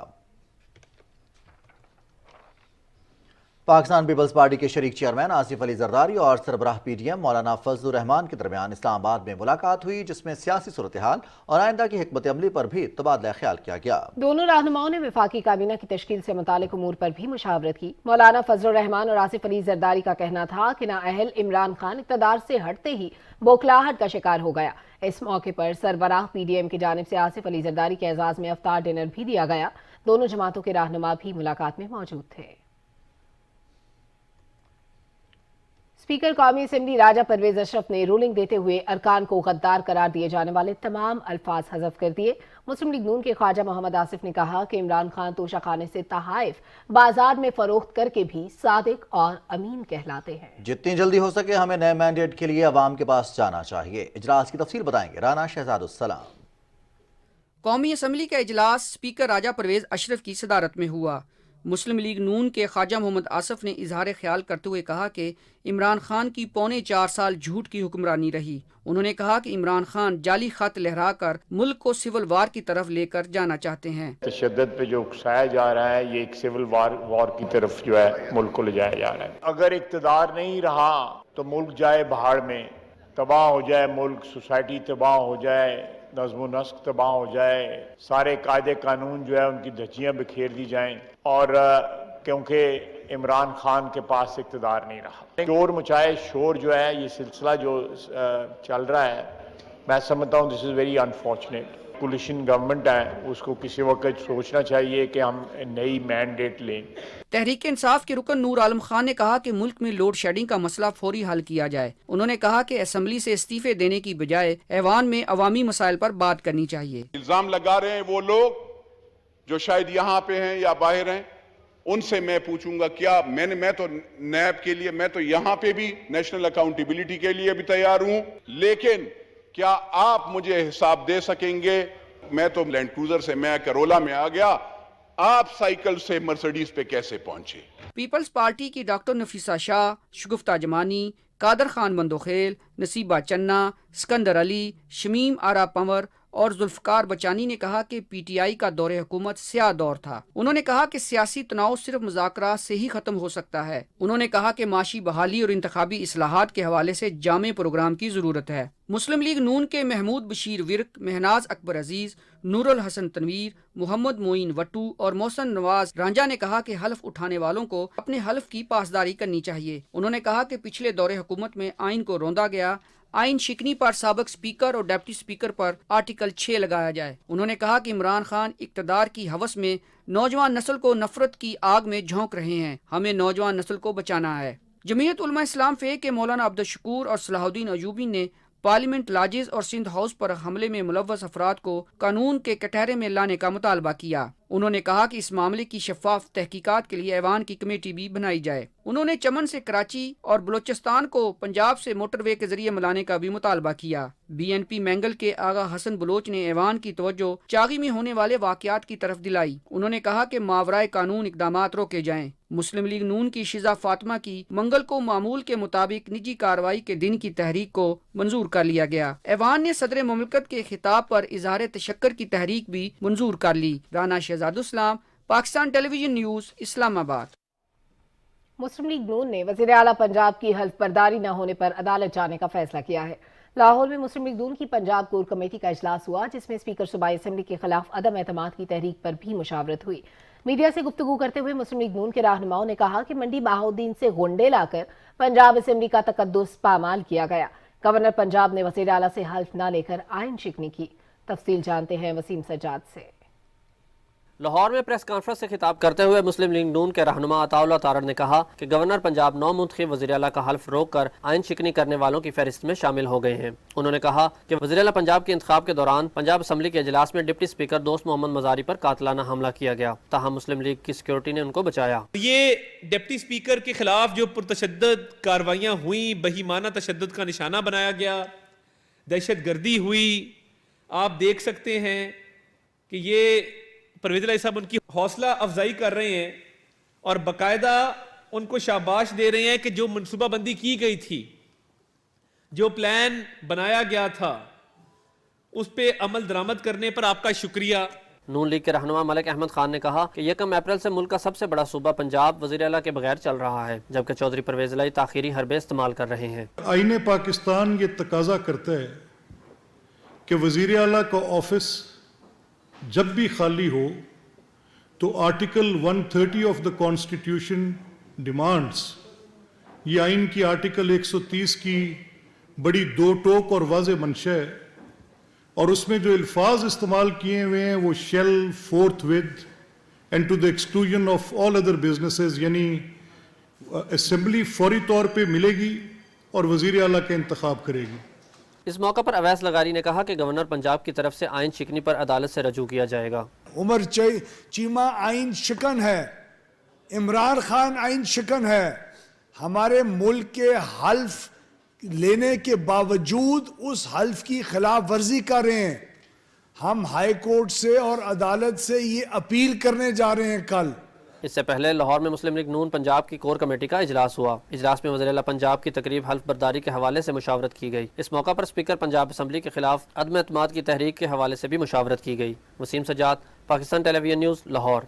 पाकिस्तान पीपल्स पार्टी के शरीक चेयरमैन आसिफ अली जरदारी और सरबराह पीडीएम मौलाना फजलुर रहमान के दरमियान इस्लामाबाद में मुलाकात हुई, जिसमें सियासी सूरत हाल और आइंदा की हिकमत अमली पर भी तबादला ख्याल किया गया। दोनों रहनुमाओं ने वफाकी काबीना की तश्कील से मुतालिक उमूर पर भी मुशावरत की। मौलाना फजलुर रहमान और आसिफ अली जरदारी का कहना था कि नाअहल इमरान खान इक़्तिदार से हटते ही बौखलाहट का शिकार हो गया। इस मौके पर सरबराह पीडीएम की जानिब से आसिफ अली जरदारी के एजाज में अफ्तार डिनर भी दिया गया। दोनों जमातों के रहनुमा भी मुलाकात में मौजूद थे। स्पीकर कौमी असेंबली राजा परवेज अशरफ ने रूलिंग देते हुए अरकान को गद्दार करार दिए जाने वाले तमाम अल्फाज हज़फ कर दिए। मुस्लिम लीग नून के ख्वाजा मोहम्मद आसिफ ने कहा कि इमरान खान तोशा खाने से तहाइफ बाजार में फरोख्त करके भी सादिक और अमीन कहलाते हैं। जितनी जल्दी हो सके हमें नए मैंडेट के लिए अवाम के पास जाना चाहिए। इजलास की तफसील बताएंगे राना शहजादुस्सलाम। कौमी असेंबली का इजलास स्पीकर राजा परवेज अशरफ की सदारत में हुआ। मुस्लिम लीग नून के ख्वाजा मोहम्मद आसिफ ने इजहार ख्याल करते हुए कहा कि इमरान खान की 4.25 साल झूठ की हुक्मरानी रही। उन्होंने कहा कि इमरान खान जाली खत लहरा कर मुल्क को सिविल वार की तरफ लेकर जाना चाहते हैं। तशद्दुद पे जो उकसाया जा रहा है, ये एक सिविल वार की तरफ जो है मुल्क को ले जाया जा रहा है। अगर इक़्तिदार नहीं रहा तो मुल्क जाए बहाड़ में, तबाह हो जाए मुल्क, सोसाइटी तबाह हो जाए, नज़्म नस्क तबाह हो जाए, सारे कायदे कानून जो है उनकी धज्जियाँ बिखेर दी जाएं। और क्योंकि इमरान खान के पास इक़्तिदार नहीं रहा, शोर मचाए, शोर जो है ये सिलसिला जो चल रहा है, मैं समझता हूँ this is very unfortunate. Coalition government है, उसको किसी वक्त सोचना चाहिए कि हम नई मैंडेट लें। तहरीक इंसाफ के रुकन नूर आलम खान ने कहा कि मुल्क में लोड शेडिंग का मसला फौरी हल किया जाए। उन्होंने कहा कि असेंबली से इस्तीफे देने की बजाय ऐवान में अवामी मसाइल पर बात करनी चाहिए। इल्जाम लगा रहे हैं वो लोग जो शायद यहाँ पे हैं या बाहर हैं, उनसे मैं पूछूंगा क्या मैं तो नैब के लिए, मैं तो यहाँ पे भी नेशनल अकाउंटेबिलिटी के लिए भी तैयार हूं, लेकिन क्या आप मुझे हिसाब दे सकेंगे? मैं तो लैंड क्रूजर से मैं करोला में आ गया, आप साइकिल से मर्सिडीज पे कैसे पहुंचे? पीपल्स पार्टी की डॉक्टर नफीसा शाह, शुगुफ्ता जमानी, कादर खान बंदोखेल, नसीबा चन्ना, सिकंदर अली, शमीम आरा पंवर और जुल्फकार बचानी ने कहा कि पीटीआई का दौरे हुकूमत स्याह दौर था। उन्होंने कहा कि सियासी तनाव सिर्फ मुज़ाकरात से ही खत्म हो सकता है। उन्होंने कहा कि माशी बहाली और इंतखाबी इस्लाहात के हवाले से जामे प्रोग्राम की जरूरत है। मुस्लिम लीग नून के महमूद बशीर विर्क, महनाज अकबर अजीज, नूरुल हसन तनवीर, मोहम्मद मोइन वट्टू और मोहसन नवाज रांझा ने कहा कि हल्फ उठाने वालों को अपने हल्फ की पासदारी करनी चाहिए। उन्होंने कहा कि पिछले दौरे हुकूमत में आइन को रौंदा गया, आइन शिकनी पर साबिक स्पीकर और डिप्टी स्पीकर पर आर्टिकल 6 लगाया जाए। उन्होंने कहा कि इमरान खान इक्तदार की हवस में नौजवान नस्ल को नफरत की आग में झोंक रहे हैं। हमें नौजवान नस्ल को बचाना है। जमीयत उलमा इस्लाम फे के मौलाना अब्दुल शकूर और सलाहुद्दीन अयूबी ने पार्लियामेंट लाजिज और सिंध हाउस पर हमले में मुलव्वस अफराद को कानून के कटहरे में लाने का मुतालबा किया। उन्होंने कहा कि इस मामले की शफाफ तहकीकात के लिए ऐवान की कमेटी भी बनाई जाए। उन्होंने चमन से कराची और बलूचिस्तान को पंजाब से मोटरवे के जरिए मिलाने का भी मुतालबा किया। BNP मैंगल के आगा हसन बलोच ने ऐवान की तवज्जो चागी में होने वाले वाकयात की तरफ दिलाई। उन्होंने कहा कि मावराए कानून इकदामात रोके जाएं। मुस्लिम लीग नून की शिजा फातिमा की मंगल को मामूल के मुताबिक निजी कार्रवाई के दिन की तहरीक को मंजूर कर लिया गया। ऐवान ने सदर मुमलिकत के खिताब पर इजहार तशक्कर की तहरीक भी मंजूर कर ली। Rana Shahzadussalam, Pakistan television news, Islamabad. मुस्लिम लीग नून ने वज़ीर आला पंजाब की हल्फ बर्दारी न होने पर अदालत जाने का फैसला किया है। लाहौर में मुस्लिम लीग नून की पंजाब कोर कमेटी का इजलास हुआ, जिसमें स्पीकर सूबाई असेंबली के खिलाफ अदम एतमाद की तहरीक पर भी मुशावरत हुई। मीडिया से गुफ्तगू करते हुए मुस्लिम लीग नून के रहनुमाओं ने कहा कि मंडी बहाउद्दीन से गुंडे लाकर पंजाब असेंबली का तकद्दुस पामाल किया गया। गवर्नर पंजाब ने वज़ीर आला से हल्फ न लेकर आइन शिकनी की। तफसील जानते हैं वसीम सज्जाद से। लाहौर में प्रेस कॉन्फ्रेंस से खिताब करते हुए मुस्लिम लीग नून के रहनुमा अताउल्लाह तारड़ ने कहा कि गवर्नर पंजाब नौ मुंतखब वज़ीर आला का हल्फ रोक कर आइन शिकनी करने वालों की फहरिस्त में शामिल हो गए हैं। उन्होंने कहा कि वज़ीर आला पंजाब के इंतखाब के दौरान पंजाब असम्बली के इजलास में डिप्टी स्पीकर दोस्त मोहम्मद मजारी पर कातलाना हमला किया गया, ताहम मुस्लिम लीग की सिक्योरिटी ने उनको बचाया। ये डिप्टी स्पीकर के खिलाफ जो पुरतशद्दद कार्रवाइयाँ हुई, बहीमाना तशद्दुद का निशाना बनाया गया, दहशत गर्दी हुई, आप देख सकते हैं कि ये परवेज़ इलाही साहब उनकी हौसला अफजाई कर रहे हैं और बाकायदा उनको शाबाश दे रहे हैं कि जो मनसूबाबंदी की गई थी, जो प्लान बनाया गया था, उस पे अमल दरामद करने पर आपका शुक्रिया। नून लीग के रहनुमा मलिक अहमद खान ने कहा कि 1 अप्रैल से मुल्क का सबसे बड़ा सूबा पंजाब वज़ीर आला के बगैर चल रहा है, जबकि चौधरी परवेज़ इलाही ताखीरी हरबे इस्तेमाल कर रहे हैं। आईने पाकिस्तान ये तकाजा करता है कि वज़ीर आला का ऑफिस जब भी खाली हो तो article 130 of the constitution demands, ये आइन की आर्टिकल 130 की बड़ी दो टोक और वाज़े मंशा है, और उसमें जो अल्फाज इस्तेमाल किए हुए हैं वो shall, forthwith and to the exclusion of all other businesses, यानी असेंबली फौरी तौर पे मिलेगी और वज़ीर आला का इंतखाब करेगी। इस मौका पर अवैस लगारी ने कहा कि गवर्नर पंजाब की तरफ से आइन शिकनी पर अदालत से रजू किया जाएगा। उमर चीमा आइन शिकन है, इमरान खान आइन शिकन है। हमारे मुल्क के हल्फ लेने के बावजूद उस हल्फ की खिलाफ वर्जी कर रहे हैं। हम हाई कोर्ट से और अदालत से ये अपील करने जा रहे हैं कल। इससे पहले लाहौर में मुस्लिम लीग नून पंजाब की कोर कमेटी का इजलास हुआ। इजलास में वज़ीर आला पंजाब की तकरीब हल्फ बर्दारी के हवाले से मुशावरत की गई। इस मौका पर स्पीकर पंजाब असम्बली के खिलाफ अदम एतमाद की तहरीक के हवाले से भी मुशावरत की गई। Waseem Sajjad, Pakistan television news, Lahore.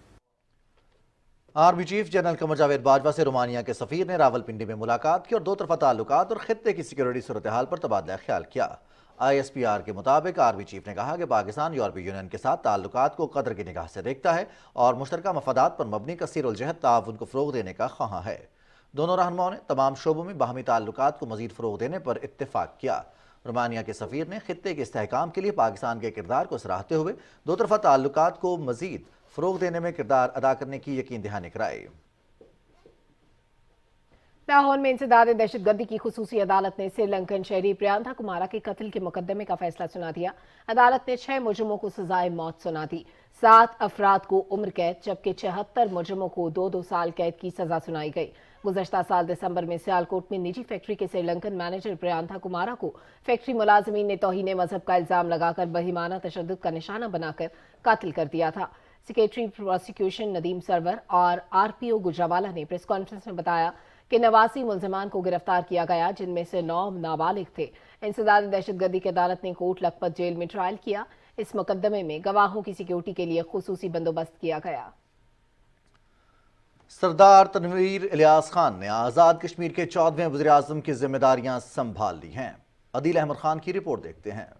Army chief general Qamar Javed Bajwa से रोमानिया के सफ़ीर ने रावलपिंडी में मुलाकात की और दो तरफा ताल्लुकात और खित्ते की सिक्योरिटी सूरत हाल पर तबादला ख्याल किया। ISPR के मुताबिक आर्मी चीफ ने कहा कि पाकिस्तान यूरोपीय यूनियन के साथ ताल्लुकात को कदर की निगाह से देखता है और मुश्तरका मफादात पर मबनी कसीरुल-जहत ताउन को फ़रोग़ देने का ख्वाहां है। दोनों रहनुमाओं ने तमाम शोबों में बाहमी ताल्लुकात को मज़ीद फ़रोग़ देने पर इत्तेफाक किया। रोमानिया के सफ़ीर ने खित्ते के इस्तेहकाम के लिए पाकिस्तान के किरदार को सराहते हुए दो तरफा ताल्लुकात को मज़ीद फ़रोग़ देने में किरदार अदा करने की यकीन दहानी कराई। लाहौर में इंसदाद दहशतगर्दी की खुसूसी अदालत ने श्रीलंकन शहरी प्रियांका कुमारा के कत्ल के मुकदमे का फैसला सुना दिया। अदालत ने 6 मुजरिमों को सजाए मौत सुना दी। 7 अफराद को उम्र कैद जबकि 76 मुजरिमों को 2-2 साल कैद की सजा सुनाई गई। गुज़श्ता साल दिसंबर में सियालकोट में निजी फैक्ट्री के श्रीलंकन मैनेजर प्रियांका कुमारा को फैक्ट्री मुलाजमीन ने तौहीन मजहब का इल्जाम लगाकर बहीमाना तशद्दुद का निशाना बनाकर कत्ल कर दिया था। सेक्रेटरी प्रोसिक्यूशन नदीम सरवर और RPO गुजरावाला ने प्रेस कॉन्फ्रेंस में बताया कि 89 मुल्ज़िमान को गिरफ्तार किया गया, जिनमें से 9 नाबालिग थे। इंसदाद दहशतगर्दी की अदालत ने कोट लखपत जेल में ट्रायल किया। इस मुकदमे में गवाहों की सिक्योरिटी के लिए खुसूसी बंदोबस्त किया गया। सरदार तनवीर इलियास खान ने आज़ाद कश्मीर के 14वें वज़ीर आज़म की जिम्मेदारियां संभाल ली हैं। अदील अहमद खान की रिपोर्ट देखते हैं।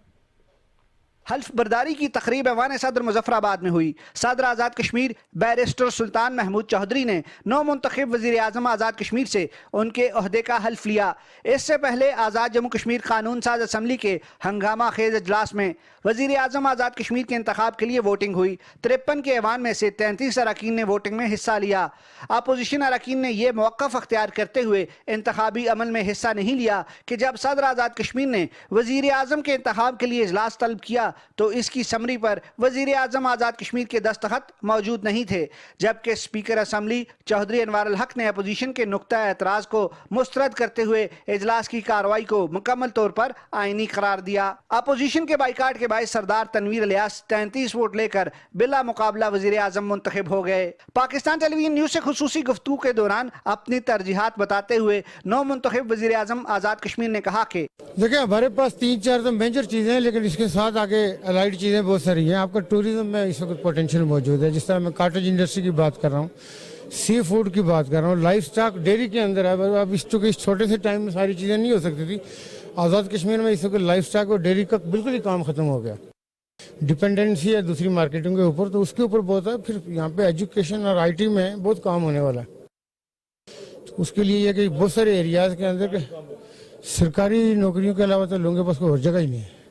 حلف برداری کی تقریب ایوان صدر مظفر آباد میں ہوئی۔ صدر آزاد کشمیر بیرسٹر سلطان محمود چودھری نے نو منتخب وزیر اعظم آزاد کشمیر سے ان کے عہدے کا حلف لیا۔ اس سے پہلے آزاد جموں کشمیر قانون ساز اسمبلی کے ہنگامہ خیز اجلاس میں وزیر اعظم آزاد کشمیر کے انتخاب کے لیے ووٹنگ ہوئی۔ 53 کے ایوان میں سے 33 اراکین نے ووٹنگ میں حصہ لیا۔ اپوزیشن اراکین نے یہ موقف اختیار کرتے ہوئے انتخابی عمل میں حصہ نہیں لیا کہ جب صدر آزاد کشمیر نے وزیر اعظم کے انتخاب کے لیے اجلاس طلب کیا تو اس کی سمری پر وزیر اعظم آزاد کشمیر کے دستخط موجود نہیں تھے، جبکہ اسپیکر اسمبلی چودھری انوار الحق نے اپوزیشن کے نقطہ اعتراض کو مسترد کرتے ہوئے اجلاس کی کارروائی کو مکمل طور پر آئینی قرار دیا۔ اپوزیشن کے بائیکاٹ کے باعث سردار تنویر الیاس 33 ووٹ لے کر بلا مقابلہ وزیر اعظم منتخب ہو گئے۔ پاکستان ٹیلی ویژن نیوز سے خصوصی گفتگو کے دوران اپنی ترجیحات بتاتے ہوئے نو منتخب وزیر اعظم آزاد کشمیر نے کہا کہ دیکھیں ہمارے پاس 3-4 تو میجر چیزیں ہیں، لیکن اس کے ساتھ آگے الائڈ چیزیں بہت ساری ہیں۔ آپ کا ٹوریزم میں اس وقت پوٹینشیل موجود ہے، جس طرح میں کاٹیج انڈسٹری کی بات کر رہا ہوں، سی فوڈ کی بات کر رہا ہوں، لائف سٹاک ڈیری کے اندر ہے۔ اب چونکہ اس چھوٹے سے ٹائم میں ساری چیزیں نہیں ہو سکتی تھی، آزاد کشمیر میں اس وقت لائف سٹاک اور ڈیری کا بالکل ہی کام ختم ہو گیا، ڈپینڈنسی ہے دوسری مارکیٹنگ کے اوپر، تو اس کے اوپر بہت ہے۔ پھر یہاں پہ ایجوکیشن اور آئی ٹی میں بہت کام ہونے والا ہے۔ اس کے لیے یہ کہ بہت سارے ایریاز کے اندر سرکاری نوکریوں کے علاوہ تو لوگوں کے پاس کوئی اور جگہ ہی نہیں ہے۔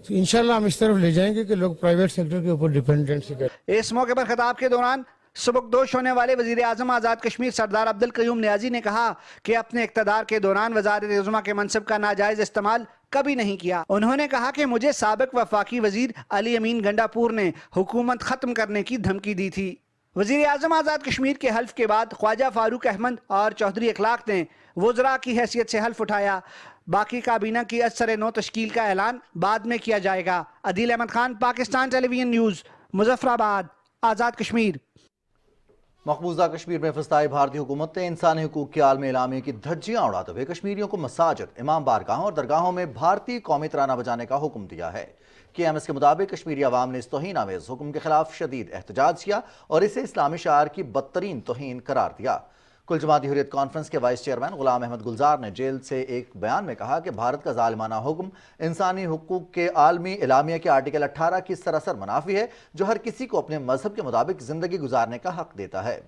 تو انشاءاللہ ہم اس طرف لے جائیں گے کہ لوگ پرائیویٹ سیکٹر کے اوپر ڈیپینڈنسی کریں۔ اس موقع پر خطاب کے دوران سبکدوش ہونے والے وزیر اعظم آزاد کشمیر سردار عبدالقیوم نیازی نے کہا کہ اپنے اقتدار کے دوران وزارت عظمیٰ کے منصب کا ناجائز استعمال کبھی نہیں کیا۔ انہوں نے کہا کہ مجھے سابق وفاقی وزیر علی امین گنڈا پور نے حکومت ختم کرنے کی دھمکی دی تھی۔ وزیر اعظم آزاد کشمیر کے حلف کے بعد خواجہ فاروق احمد اور چودھری اخلاق نے وزراء کی حیثیت سے حلف اٹھایا۔ باقی کابینہ کی ازسر نو تشکیل کا اعلان بعد میں کیا جائے گا۔ عدیل احمد خان، پاکستان ٹیلی ویژن نیوز، مظفر آباد، آزاد کشمیر۔ مقبوضہ کشمیر میں فسطائی بھارتی حکومت نے انسانی حقوق کے عالمی اعلامیے کی دھجیاں اڑاتے ہوئے کشمیریوں کو مساجد، امام بارگاہوں اور درگاہوں میں بھارتی قومی ترانہ بجانے کا حکم دیا ہے۔ KMS کے مطابق کشمیری عوام نے اس توہین آمیز حکم کے خلاف شدید احتجاج کیا اور اسے اسلامی شعار کی بدترین توہین قرار دیا۔ کل جماعتی حریت کانفرنس کے وائس چیئرمین غلام احمد گلزار نے جیل سے ایک بیان میں کہا کہ بھارت کا ظالمانہ حکم انسانی حقوق کے عالمی اعلامیہ کے آرٹیکل 18 کی سراسر منافی ہے، جو ہر کسی کو اپنے مذہب کے مطابق زندگی گزارنے کا حق دیتا ہے۔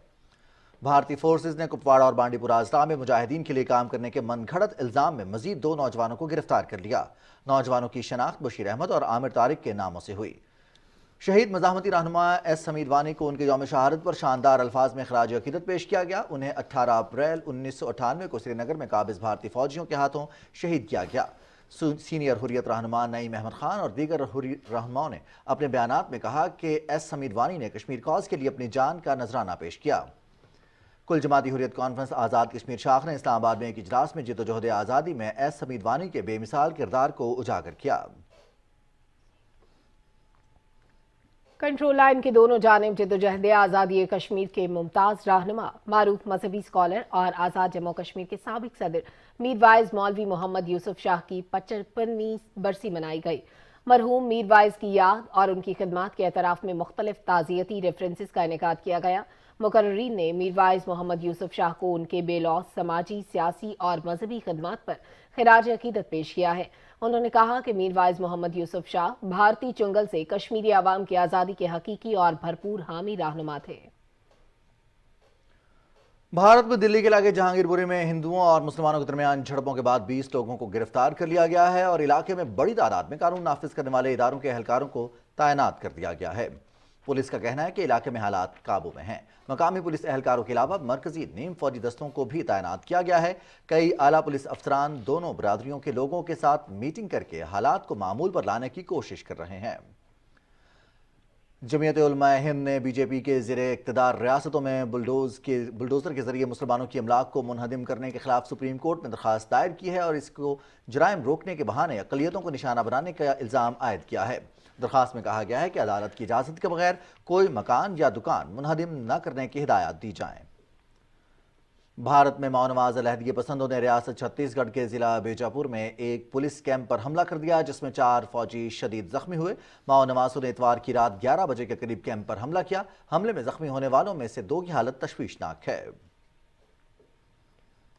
بھارتی فورسز نے کپواڑہ اور بانڈی پورہ اضلاع میں مجاہدین کے لیے کام کرنے کے من گھڑت الزام میں مزید 2 نوجوانوں کو گرفتار کر لیا۔ نوجوانوں کی شناخت بشیر احمد اور عامر طارق کے ناموں سے ہوئی۔ شہید مزاحمتی رہنما ایس حمید وانی کو ان کے یوم شہادت پر شاندار الفاظ میں خراج عقیدت پیش کیا گیا۔ انہیں 18 اپریل 1998 کو سری نگر میں قابض بھارتی فوجیوں کے ہاتھوں شہید کیا گیا۔ سینئر حریت رہنما نعیم احمد خان اور دیگر رہنماؤں نے اپنے بیانات میں کہا کہ ایس حمید وانی نے کشمیر کاز کے لیے اپنی جان کا نذرانہ پیش کیا۔ کل جماعتی حریت کانفرنس آزاد کشمیر شاخ نے اسلام آباد میں ایک اجلاس میں جدوجہد آزادی میں ایس حمید وانی کے بے مثال کردار کو اجاگر کیا۔ کنٹرول لائن کی دونوں جانب جدوجہد آزادی کشمیر کے ممتاز رہنما، معروف مذہبی اسکالر اور آزاد جموں کشمیر کے سابق صدر میر وائز مولوی محمد یوسف شاہ کی 55ویں برسی منائی گئی۔ مرحوم میر وائز کی یاد اور ان کی خدمات کے اعتراف میں مختلف تعزیتی ریفرنسز کا انعقاد کیا گیا۔ مقررین نے میر وائز محمد یوسف شاہ کو ان کے بے لوث سماجی، سیاسی اور مذہبی خدمات پر خراج عقیدت پیش کیا ہے۔ انہوں نے کہا کہ میر وائز محمد یوسف شاہ بھارتی چنگل سے کشمیری عوام کی آزادی کے حقیقی اور بھرپور حامی رہنما تھے۔ بھارت میں دلی کے علاقے جہانگیر پوری میں ہندوؤں اور مسلمانوں کے درمیان جھڑپوں کے بعد 20 لوگوں کو گرفتار کر لیا گیا ہے اور علاقے میں بڑی تعداد میں قانون نافذ کرنے والے اداروں کے اہلکاروں کو تعینات کر دیا گیا ہے۔ پولیس کا کہنا ہے کہ علاقے میں حالات قابو میں ہیں۔ مقامی پولیس اہلکاروں کے علاوہ مرکزی نیم فوجی دستوں کو بھی تعینات کیا گیا ہے۔ کئی اعلیٰ پولیس افسران دونوں برادریوں کے لوگوں کے ساتھ میٹنگ کر کے حالات کو معمول پر لانے کی کوشش کر رہے ہیں۔ جمعیت علماء ہند نے بی جے پی کے زیر اقتدار ریاستوں میں بلڈوزر کے ذریعے مسلمانوں کی املاک کو منہدم کرنے کے خلاف سپریم کورٹ میں درخواست دائر کی ہے اور اس کو جرائم روکنے کے بہانے اقلیتوں کو نشانہ بنانے کا الزام عائد کیا ہے۔ درخواست میں کہا گیا ہے کہ عدالت کی اجازت کے بغیر کوئی مکان یا دکان منہدم نہ کرنے کی ہدایات دی جائیں۔ بھارت میں ماؤنواز علیحدگی پسندوں نے ریاست چھتیس گڑھ کے ضلع بیجاپور میں ایک پولیس کیمپ پر حملہ کر دیا جس میں 4 فوجی شدید زخمی ہوئے۔ ماؤنوازوں نے اتوار کی رات 11 بجے کے قریب کیمپ پر حملہ کیا۔ حملے میں زخمی ہونے والوں میں سے 2 کی حالت تشویشناک ہے۔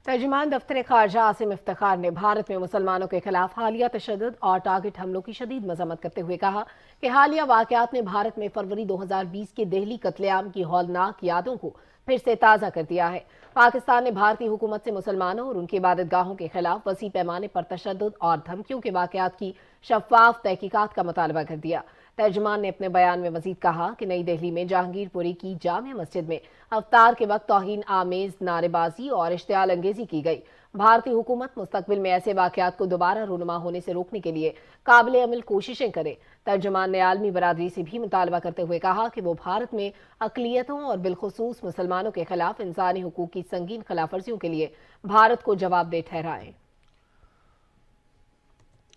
तर्जुमान दफ्तर खारजा आसिम इफ्तिखार ने भारत में मुसलमानों के खिलाफ हालिया तशद्दुद और टारगेट हमलों की शदीद मजम्मत करते हुए कहा कि हालिया वाकयात ने भारत में फरवरी 2020 के दिल्ली कत्लेआम की हौलनाक यादों को फिर से ताज़ा कर दिया है। पाकिस्तान ने भारतीय हुकूमत से मुसलमानों और उनकी इबादतगाहों के खिलाफ वसी पैमाने पर तशद्दुद और धमकियों के वाकयात की शफाफ तहकीकात का मुतालबा कर दिया। तर्जुमान ने अपने बयान में मजीद कहा कि नई दिल्ली में जहांगीरपुरी की जामे मस्जिद में अफ्तार के वक्त तौहीन आमेज नारेबाजी और इश्तियाल अंगेजी की गई। भारतीय हुकूमत मुस्तकबिल में ऐसे वाकयात को दोबारा रूनुमा होने से रोकने के लिए काबिल अमल कोशिशें करे। तर्जुमान ने आलमी बरादरी से भी मुतालबा करते हुए कहा कि वो भारत में अक़लियतों और बिलखुसूस मुसलमानों के खिलाफ इंसानी हुकूक की संगीन खिलाफवर्जियों के लिए भारत को जवाबदेह ठहराएं।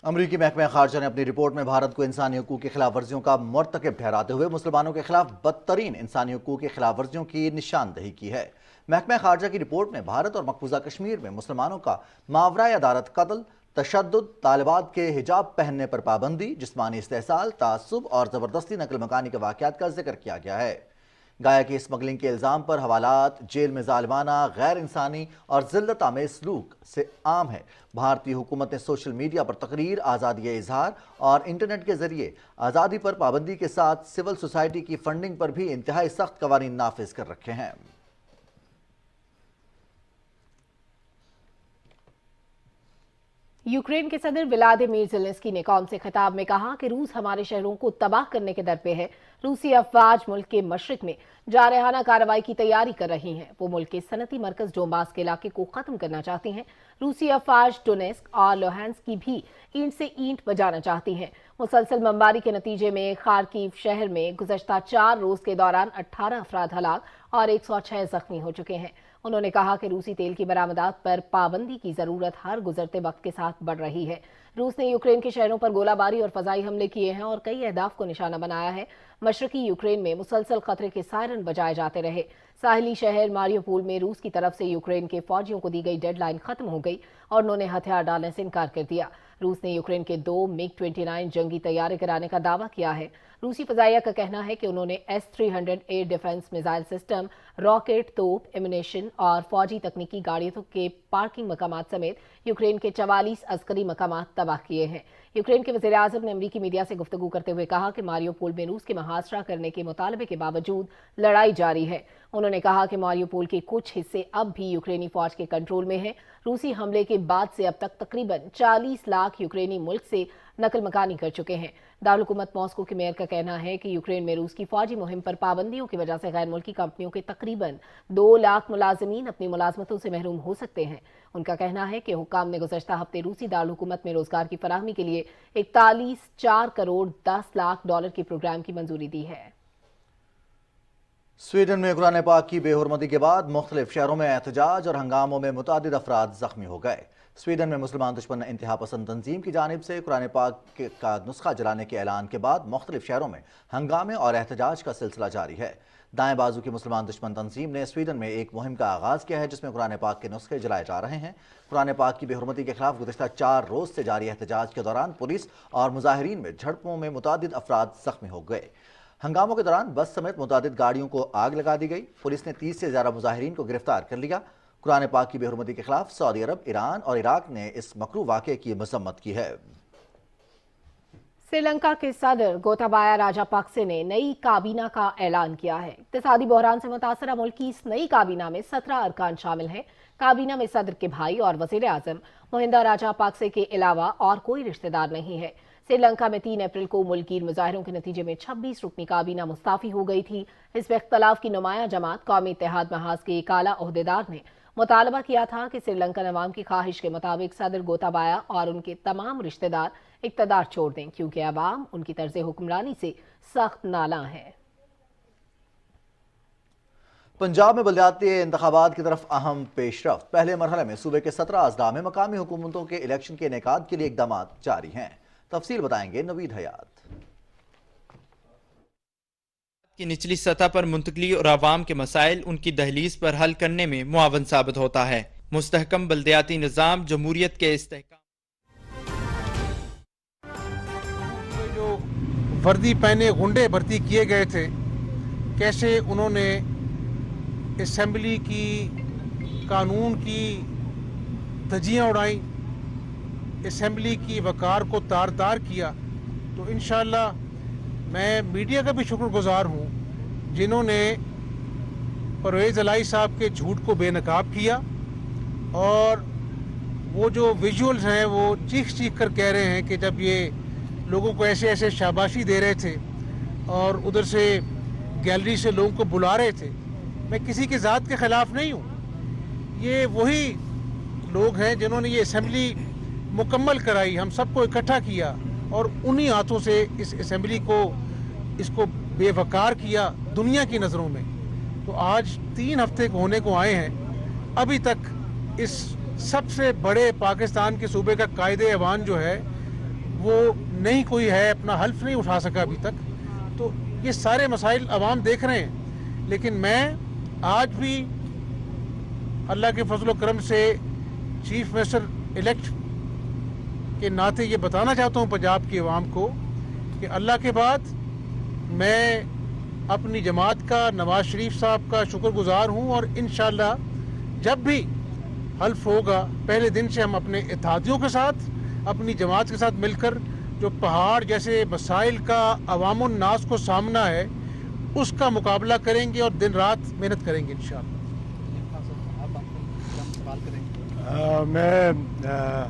अमरीकी महकमा खारजा ने अपनी रिपोर्ट में भारत को इंसानी हुकूक की खिलाफ वर्जियों का मर्तकब ठहराते हुए मुसलमानों के खिलाफ बदतरीन इंसानी हुकूक की खिलाफ वर्जियों की निशानदही की है। महकमा खारजा की रिपोर्ट में भारत और मकबूजा कश्मीर में मुसलमानों का मावराए अदालत कत्ल, तशद्दुद, तालिबात के हिजाब पहनने पर पाबंदी, जिस्मानी इस्तेहसाल, तासुब और ज़बरदस्ती नकल मकानी के वाक़यात का जिक्र किया गया है। गाया की स्मगलिंग के इल्ज़ाम पर हवालात, जेल में ज़ालिमाना, गैर इंसानी और ज़िल्लत आमेज़ सलूक से आम है। भारतीय हुकूमत ने सोशल मीडिया पर तकरीर, आज़ादी इज़हार और इंटरनेट के ज़रिए आज़ादी पर पाबंदी के साथ सिविल सोसाइटी की फंडिंग पर भी इंतहाई सख्त कवानीन नाफिज कर रखे हैं। यूक्रेन के सदर व्लादिमीर ज़ेलेंस्की ने कौम से खिताब में कहा कि रूस हमारे शहरों को तबाह करने के दर पे है। रूसी अफवाज मुल्क के मशरिक में जारहाना कार्रवाई की तैयारी कर रही हैं। वो मुल्क के सनती मरकज डोंबास के इलाके को खत्म करना चाहती हैं। रूसी अफवाज डोनेस्क और लोहांस्क की भी ईंट से ईंट बजाना चाहती हैं। मुसलसल बमबारी के नतीजे में खार्किव शहर में गुज़श्ता 4 रोज के दौरान 18 अफराद हलाक और 106 जख्मी हो चुके हैं। उन्होंने कहा कि रूसी तेल की बरामदात पर पाबंदी की जरूरत हर गुजरते वक्त के साथ बढ़ रही है। रूस ने यूक्रेन के शहरों पर गोलाबारी और फजाई हमले किए हैं और कई अहदाफ को निशाना बनाया है। मशरकी यूक्रेन में मुसलसल खतरे के सायरन बजाए जाते रहे। साहिली शहर मारियोपोल में रूस की तरफ से यूक्रेन के फौजियों को दी गई डेडलाइन खत्म हो गई और उन्होंने हथियार डालने से इनकार कर दिया। रूस ने यूक्रेन के 2 MiG-29 जंगी तैयारे गिराने का दावा किया है। रूसी फजाइया का कहना है कि उन्होंने S-300 air defence missile system, rocket, तोप, एमुनेशन और फौजी तकनीकी गाड़ियों के पार्किंग मकामात समेत यूक्रेन के 44 अस्करी मकामात तबाह किए हैं। यूक्रेन के वज़ीर आज़म ने अमरीकी मीडिया से गुफ्तगू करते हुए कहा कि मारियोपोल में रूस के मुहासरा करने के मुतालबे के बावजूद लड़ाई जारी है। उन्होंने कहा कि मारियोपोल के कुछ हिस्से अब भी यूक्रेनी फौज के कंट्रोल में हैं। रूसी हमले के बाद से अब तक तकरीबन 40 लाख यूक्रेनी मुल्क से नकल मकानी कर चुके हैं। दारुल हुकूमत मॉस्को के मेयर का कहना है कि यूक्रेन में रूस की फौजी मुहिम पर पाबंदियों की वजह से गैर मुल्की कंपनियों के तकरीबन 2 लाख मुलाजमीन अपनी मुलाजमतों से महरूम हो सकते हैं। उनका कहना है कि हुक्काम ने गुज़श्ता हफ्ते रूसी दारुल हुकूमत में रोजगार की फराहमी के लिए 41 करोड़ 10 लाख डॉलर के प्रोग्राम की मंजूरी दी है। स्वीडन में कुरान पाक की बेहुरमती के बाद मुख्तलिफ शहरों में एहतजाज और हंगामों में मुतादिद अफराद जख्मी हो गए। स्वीडन में मुसलमान दुश्मन इंतहा पसंद तंजीम की जानिब से कुरान पाक का नुस्खा जलाने के ऐलान के बाद मुख्तलिफ शहरों में हंगामे और एहतजाज का सिलसिला जारी है। दाएं बाजू की मुसलमान दुश्मन तंजीम ने स्वीडन में एक मुहिम का आगाज़ किया है जिसमें कुरान पाक के नुस्खे जलाए जा रहे हैं। कुरान पाक की बेहुरमती के खिलाफ गुज़श्ता 4 रोज से जारी एहतजाज के दौरान पुलिस और मुजाहिरीन में झड़पों में मुतादिद अफराद जख्मी हो गए। हंगामों के दौरान बस समेत मुतादिद गाड़ियों को आग लगा दी गई। पुलिस ने 30 से ज़्यादा मुजाहिरीन को गिरफ्तार कर लिया। कुरान पाक की बेहुरमती के खिलाफ सऊदी अरब, ईरान और इराक ने इस मकरू वाक़े की मज़म्मत की है। श्रीलंका के सदर गोताबाया राजापक्से ने नई काबीना का ऐलान किया है। इक़्तिसादी बहरान से मुतासरा मुल्क की इस नई काबीना में 17 अरकान शामिल हैं। काबीना में सदर के भाई और वज़ीर आज़म महिंदा राजापक्से के अलावा और कोई रिश्तेदार नहीं है। श्रीलंका में 3 अप्रैल को मुल्की मुजाहरों के नतीजे में 26 रुकनी काबीना मुस्ताफ़ी हो गई थी। इस इख्तलाफ की नुमाया जमात कौमी इत्तेहाद महाज के एक आला ओहदेदार ने मुतालबा किया था कि श्रीलंकन अवाम की ख्वाहिश के मुताबिक सदर गोताबाया और उनके तमाम रिश्तेदार इक़्तिदार छोड़ दें, क्योंकि अवाम उनकी तर्ज हुक्मरानी से सख्त नाला है। पंजाब में बलदियाती इंतखाबात की तरफ अहम पेशरफ्त। पहले मरहले में सूबे के 17 अजला में मकामी हुकूमतों के इलेक्शन के इनेकाद के लिए इक़दाम जारी हैं। तफसील बताएंगे नवीद हयात। की निचली सतह पर मुंतकली और आवाम के मसाइल उनकी दहलीज पर हल करने में मुआवन साबित होता है। मुस्तहकम बल्दियाती निज़ाम जमहूरियत के इस्तेहकाम। जो वर्दी पहने गुंडे भर्ती किए गए थे, कैसे उन्होंने असेंबली की, कानून की धज्जियाँ उड़ाई, असम्बली की वकार को तार तार किया, तो इंशाअल्लाह मैं मीडिया का भी शुक्रगुजार हूँ जिन्होंने परवेज़ इलाही साहब के झूठ को बेनकाब किया। और वो जो विजुअल्स हैं वो चीख चीख कर कह रहे हैं कि जब ये लोगों को ऐसे ऐसे शाबाशी दे रहे थे और उधर से गैलरी से लोगों को बुला रहे थे, मैं किसी की ज़ात के ख़िलाफ़ नहीं हूँ। ये वही लोग हैं जिन्होंने ये असम्बली मुकम्मल कराई, हम सबको इकट्ठा किया और उन्हीं हाथों से इस असम्बली को इसको बेवकार किया दुनिया की नज़रों में। तो आज 3 हफ्ते होने को आए हैं, अभी तक इस सबसे बड़े पाकिस्तान के सूबे का कायदे ऐवान जो है वो नहीं कोई है, अपना हल्फ नहीं उठा सका अभी तक। तो ये सारे मसाइल अवाम देख रहे हैं, लेकिन मैं आज भी अल्लाह के फजल व करम से चीफ मिनिस्टर इलेक्ट के नाते ये बताना चाहता हूँ पंजाब की अवाम को कि अल्लाह के बाद मैं अपनी जमात का, नवाज शरीफ साहब का शुक्रगुजार हूँ। और इंशाअल्लाह जब भी हल्फ होगा, पहले दिन से हम अपने इत्तेहादियों के साथ, अपनी जमात के साथ मिलकर जो पहाड़ जैसे मसाइल का अवामुन नास को सामना है उसका मुकाबला करेंगे और दिन रात मेहनत करेंगे इंशाअल्लाह। मैं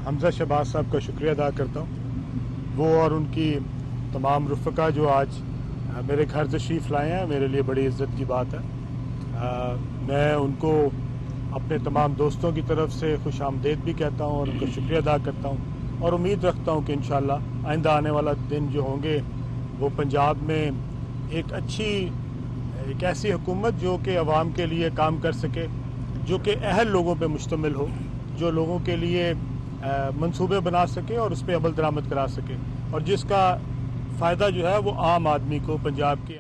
हमजा शहबाज साहब का शुक्रिया अदा करता हूँ। वो और उनकी तमाम रुफ़का जो आज मेरे घर तशरीफ़ लाए हैं, मेरे लिए बड़ी इज़्ज़त की बात है। मैं उनको अपने तमाम दोस्तों की तरफ से खुश आमदीद भी कहता हूँ और उनका शुक्रिया अदा करता हूँ और उम्मीद रखता हूँ कि इंशाअल्लाह आइंदा आने वाला दिन जो होंगे वो पंजाब में एक ऐसी हुकूमत जो कि अवाम के लिए काम कर सके, जो कि अहल लोगों पे मुश्तमिल हो, जो लोगों के लिए मंसूबे बना सके और उस पर अमल दरामद करा सके और जिसका फ़ायदा जो है वो आम आदमी को, पंजाब के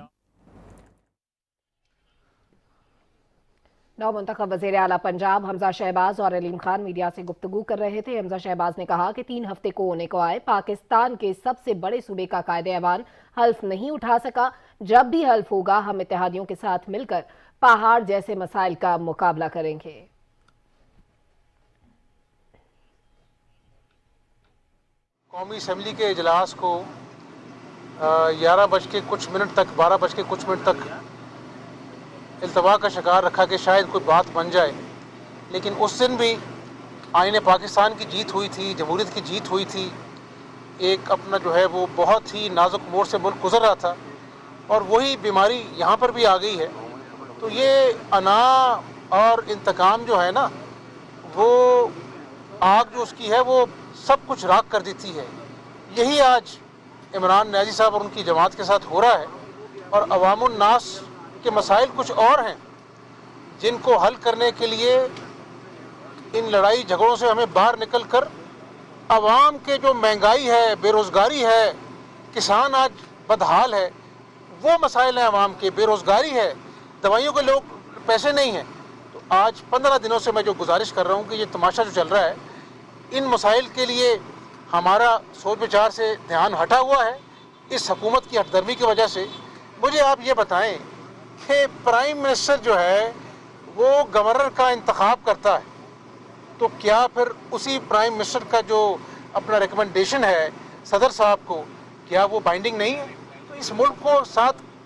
नौमुंतखब वज़ीर आला पंजाब हमजा शहबाज और अलीम खान मीडिया से गुफ्तगू कर रहे थे। हमजा शहबाज ने कहा कि 3 हफ्ते को होने को आए, पाकिस्तान के सबसे बड़े सूबे का कायदे ऐवान हल्फ नहीं उठा सका। जब भी हल्फ होगा हम इत्तेहादियों के साथ मिलकर पहाड़ जैसे मसाइल का मुकाबला करेंगे। कौमी असम्बली के इजलास को 11 बज के कुछ मिनट तक, 12 बज के कुछ मिनट तक इल्तवा का शिकार रखा कि शायद कोई बात बन जाए, लेकिन उस दिन भी आईने पाकिस्तान की जीत हुई थी, जमहूरियत की जीत हुई थी। एक अपना जो है वो बहुत ही नाजुक मोड़ से मुल्क गुजर रहा था और वही बीमारी यहाँ पर भी आ गई है। तो ये अना और इंतकाम जो है ना, वो आग जो उसकी है वो सब कुछ राख कर देती है। यही आज इमरान न्याजी साहब और उनकी जमात के साथ हो रहा है और अवामुन नास के मसाइल कुछ और हैं जिनको हल करने के लिए इन लड़ाई झगड़ों से हमें बाहर निकल कर अवाम के जो महंगाई है, बेरोज़गारी है, किसान आज बदहाल है, वो मसाइल हैं अवाम के। बेरोज़गारी है, दवाइयों के लोग पैसे नहीं हैं। तो आज 15 दिनों से मैं जो गुजारिश कर रहा हूँ कि ये तमाशा जो चल रहा है, इन मसाइल के लिए हमारा सोच विचार से ध्यान हटा हुआ है इस हुकूमत की हटदर्मी की वजह से। मुझे आप ये बताएं कि प्राइम मिनिस्टर जो है वो गवर्नर का इंतखाब करता है, तो क्या फिर उसी प्राइम मिनिस्टर का जो अपना रिकमेंडेशन है सदर साहब को, क्या वो बाइंडिंग नहीं है? तो इस मुल्क को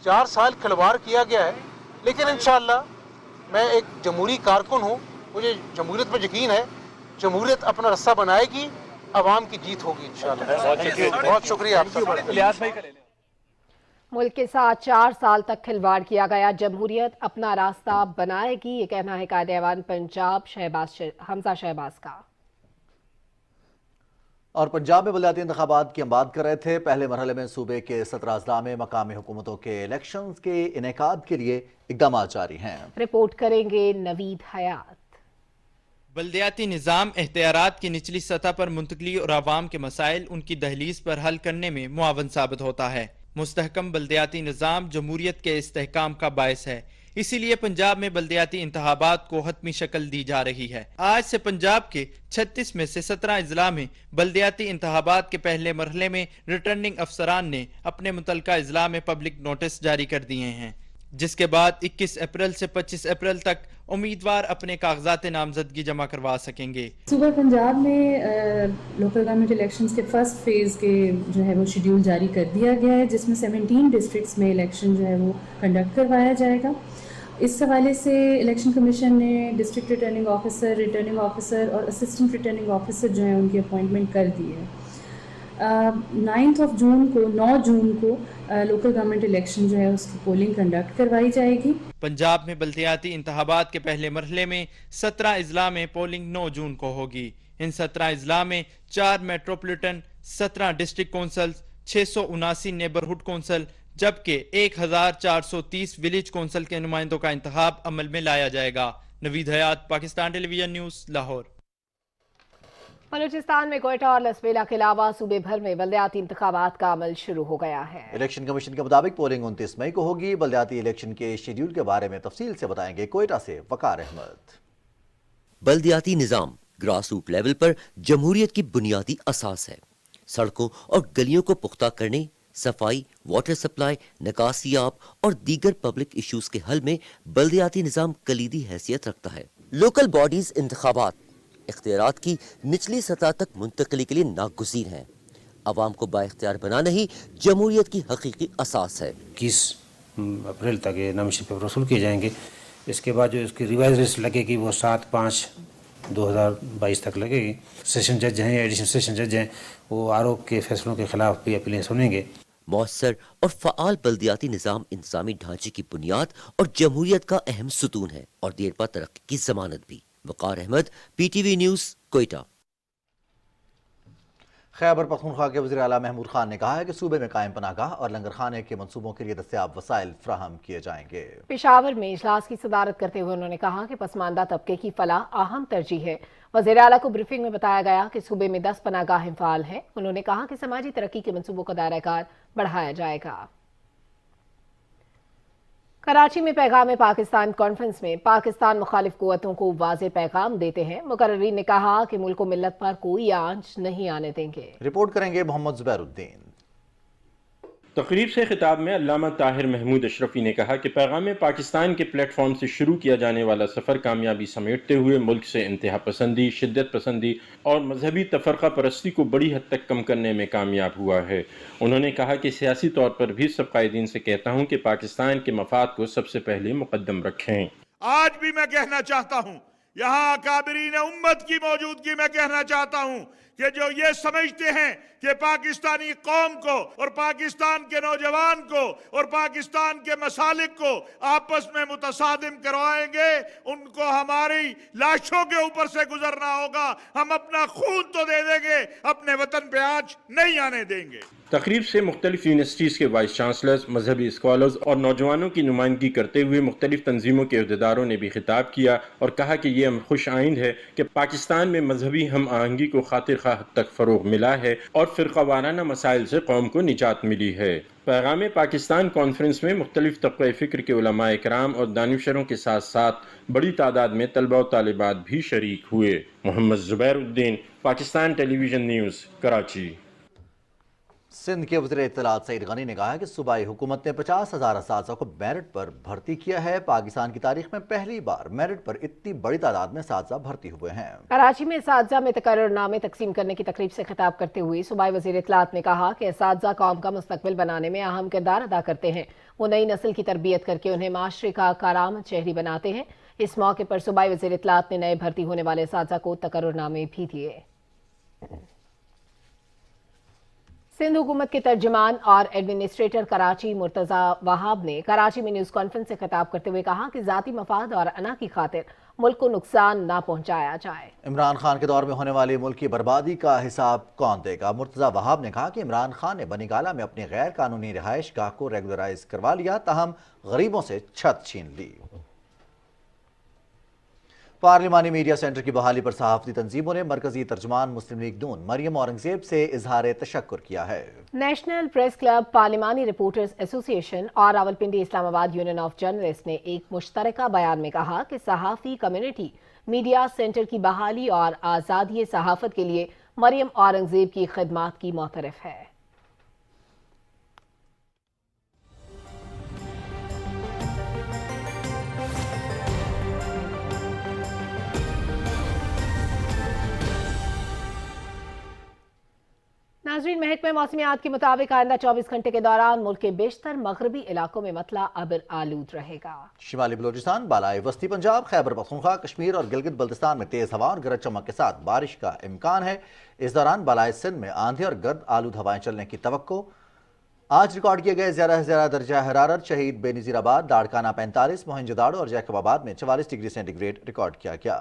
4 साल खिलवाड़ किया गया है, लेकिन इंशाअल्लाह मैं एक जमहूरी कारकुन हूँ, मुझे जमहूरियत पर यकीन है, जमहूरियत अपना रास्ता बनाएगी, अवाम की जीत होगी इंशाअल्लाह। बहुत शुक्रिया आपका। मुल्क के साथ 4 साल तक खिलवाड़ किया गया, जमहूरियत अपना रास्ता बनाएगी, ये कहना है कायदे ऐवान पंजाब हमजा शहबाज का। और पंजाब में बलदियाती इंतखाबात की हम बात कर रहे थे। पहले मरहले में सूबे के 17 अजला में मकामी हुकूमतों के इलेक्शंस के इनेकाद के लिए इक़दाम जारी हैं। रिपोर्ट करेंगे नवीद हयात। बल्दियाती निज़ाम एहतियारात की निचली सतह पर मुंतकली और आवाम के मसाइल उनकी दहलीज पर हल करने में मुआवन साबित होता है। मुस्तहकम बल्दियाती निज़ाम जमहूरियत के इस्तेहकाम का बायस है, इसीलिए पंजाब में बल्दियाती इंतखाबात को हतमी शक्ल दी जा रही है। आज से पंजाब के 36 में से 17 अजला में बल्दियाती इंतखाबात के पहले मरहले में रिटर्निंग अफसरान ने अपने मुतलका अजला में पब्लिक नोटिस जारी कर दिए हैं। जिसके बाद 21 अप्रैल से 25 अप्रैल तक उम्मीदवार अपने कागजात नामजदगी जमा करवा सकेंगे। सूबा पंजाब में लोकल गवर्नमेंट इलेक्शंस के फर्स्ट फेज़ के जो है वो शेड्यूल जारी कर दिया गया है, जिसमें 17 डिस्ट्रिक्ट्स में इलेक्शन जो है वो कंडक्ट करवाया जाएगा। इस हवाले से इलेक्शन कमीशन ने डिस्ट्रिक्ट रिटर्निंग ऑफिसर और असिस्टेंट रिटर्निंग ऑफिसर जो है उनकी अपॉइंटमेंट कर दी है। 9 जून को लोकल गवर्नमेंट इलेक्शन जो है उसकी पोलिंग कंडक्ट करवाई जाएगी। पंजाब में बल्दियाती इंतखाबात के पहले मरहले में 17 अजला में पोलिंग 9 जून को होगी। इन 17 अजला में 4 metropolitan, 17 district council, 679 neighbourhood council जबकि 1430 विलेज कौंसल के नुमाइंदों का इंतखाब अमल में लाया जाएगा। नवीद हयात, पाकिस्तान टेलीविजन न्यूज़, लाहौर। बलूचिस्तान में कोयटा और लसबेला के अलावा सूबे भर में बल्दियाती इंतखाबात का अमल शुरू हो गया है। इलेक्शन कमीशन के मुताबिक पोलिंग 29 मई को होगी। बल्दियाती इलेक्शन के शेड्यूल के बारे में तफसील से बताएंगे कोयटा से वकार अहमद। बल्दियाती निज़ाम ग्रास रूट लेवल पर जमहूरियत की बुनियादी असास है। सड़कों और गलियों को पुख्ता करने, सफाई, वाटर सप्लाई, निकासियाब और दीगर पब्लिक इश्यूज के हल में बल्दियाती निज़ाम कलीदी हैसियत रखता है। लोकल बॉडीज इंतखाबात इख्तियारात की निचली सतह तक मुंतकली के लिए नागुज़ीर हैं। अवाम को बाइख्तियार बनाना ही जमहूरियत की हकीकी असास है। 21 अप्रैल तक ये नामशरी पेपर वसूल किए जाएंगे। इसके बाद जो इसकी रिवाइज लिस्ट लगेगी वो 7/5/2022 तक लगेगी। सेशन जज हैं या एडिशनल सेशन जज हैं वो आरोप के फैसलों के खिलाफ भी अपीलें सुनेंगे। मौसर और फ़आल बल्दियाती निज़ाम इंतज़ामी ढांचे की बुनियाद और जमहूरियत का अहम सुतून है और देरपा तरक्की की जमानत भी। वकार अहमद, PTV न्यूज़, कोयटा। खैबर पख्तूनख्वा के वज़ीर आला महमूद खान ने कहा है कि सूबे में कायम पनाहगाह और लंगर खाने के मंसूबों के लिए दस्तयाब वसाइल फ्राहम किए जाएंगे। पेशावर में इजलास की सदारत करते हुए उन्होंने कहा कि पसमानदा तबके की फलाह अहम तरजीह है। वज़ीर आला को ब्रीफिंग में बताया गया कि सूबे में 10 पनाहगाह फ़ाल हैं। उन्होंने कहा कि समाजी तरक्की के मंसूबों का दायरा कार बढ़ाया जाएगा। कराची में पैगाम पाकिस्तान कॉन्फ्रेंस में पाकिस्तान मुखालिफ कुव्वतों को वाज़ेह पैगाम देते हैं। मुकर्रीन ने कहा कि मुल्क को मिल्लत पर कोई आंच नहीं आने देंगे। रिपोर्ट करेंगे मोहम्मद ज़ुबैरुद्दीन। तकरीब से खिताब में अल्लामा ताहिर महमूद अशरफी ने कहा कि पैगाम पाकिस्तान के प्लेटफॉर्म से शुरू किया जाने वाला सफ़र कामयाबी समेटते हुए मुल्क से इंतहा पसंदी, शिद्दत पसंदी और मजहबी तफरका परस्ती को बड़ी हद तक कम करने में कामयाब हुआ है। उन्होंने कहा कि सियासी तौर पर भी सब कायदीन से कहता हूँ कि पाकिस्तान के मफाद को सबसे पहले मुकद्दम रखें। आज भी मैं कहना चाहता हूँ, यहाँ अकाबरीन उम्मत की मौजूदगी में कहना चाहता हूँ कि जो ये समझते हैं कि पाकिस्तानी कौम को और पाकिस्तान के नौजवान को और पाकिस्तान के मसालिक को आपस में मुतसादिम करवाएंगे, उनको हमारी लाशों के ऊपर से गुजरना होगा। हम अपना खून तो दे देंगे, अपने वतन पे आंच नहीं आने देंगे। तकरीब से मुख्तलिफ यूनिवर्सिटीज़ के वाइस चांसलर्स, मजहबी स्कॉलर्स और नौजवानों की नुमाइंदगी करते हुए मुख्तलिफ तंजीमों के अहदेदारों ने भी खिताब किया और कहा कि ये खुश आइंद है कि पाकिस्तान में मजहबी हम आहंगी को खातिर खा हद तक फ़रोग मिला है और फ़िरक़ावाराना मसाइल से कौम को निजात मिली है। पैगाम पाकिस्तान कॉन्फ्रेंस में मुख्तलिफ तबक़े फ़िक्र के उलमा इकराम और दानिशरों के साथ साथ बड़ी तादाद में तलबा और तालिबात भी शरीक हुए। Mohammad Zubairuddin, Pakistan television news, Karachi. सिंध के वज़ीर इत्तलात सईद गनी ने कहा है कि सूबाई हुकूमत ने 50,000 असातिज़ा को मेरिट पर भर्ती किया है। पाकिस्तान की तारीख में पहली बार मेरिट पर इतनी बड़ी तादाद में असातिज़ा भर्ती हुए हैं। कराची में असातिज़ा में तकर्रुरनामे तकसीम करने की तकरीब से खिताब करते हुए सूबाई वज़ीर इत्तलात ने कहा कि असातिज़ा कौम का मुस्तकबिल बनाने में अहम किरदार अदा करते हैं। वो नई नस्ल की तरबियत करके उन्हें माशरे का कारामद शहरी बनाते हैं। इस मौके पर सूबाई वज़ीर इत्तलात ने नए भर्ती होने वाले असातिज़ा को तकर्रुरनामे भी दिए। सिंध हुकूमत के तर्जमान और एडमिनिस्ट्रेटर कराची मुर्तज़ा वहाब ने कराची में न्यूज़ कॉन्फ्रेंस से खिताब करते हुए कहा कि ज़ाती मफाद और अना की खातिर मुल्क को नुकसान ना पहुंचाया जाए। इमरान खान के दौर में होने वाली मुल्क की बर्बादी का हिसाब कौन देगा? मुर्तज़ा वहाब ने कहा कि इमरान खान ने बनीगाला में अपनी गैर कानूनी रिहाइश गाह को रेगुलराइज करवा लिया, ताहम गरीबों से छत छीन ली। पार्लिमानी मीडिया सेंटर की बहाली पर सहाफ़ती तंजीमों ने मरकजी तर्जुमान मुस्लिम लीग नून मरियम औरंगजेब से इजहार तशक्कुर किया है। नेशनल प्रेस क्लब, पार्लिमानी रिपोर्टर्स एसोसिएशन और Rawalpindi Islamabad union of journalist ने एक मुश्तरका बयान में कहा कि सहाफ़ी कम्युनिटी मीडिया सेंटर की बहाली और आज़ादी सहाफ़त के लिए मरियम औरंगजेब की खिदमात की मोतरफ है। नाजरीन, महकमे मौसमियात के मुताबिक आइंदा 24 घंटे के दौरान मुल्क के बेशतर मगरबी इलाकों में मतला अबिर आलूद रहेगा। शिमाली बलोचिस्तान, बालाई वस्ती पंजाब, खैबर पख्तूनख्वा, कश्मीर और गिलगित बल्तिस्तान में तेज हवा और गरज चमक के साथ बारिश का इम्कान है। इस दौरान बालाई सिंध में आंधी और गर्द आलूद हवाएं चलने की तवक्को। आज रिकॉर्ड किए गए ज़्यादा से ज़्यादा दर्जा हरारत शहीद बेनज़ीराबाद, दाड़काना 45, मोहनजोदाड़ो और जैकबाबाद में 44 डिग्री सेंटीग्रेड रिकॉर्ड किया गया।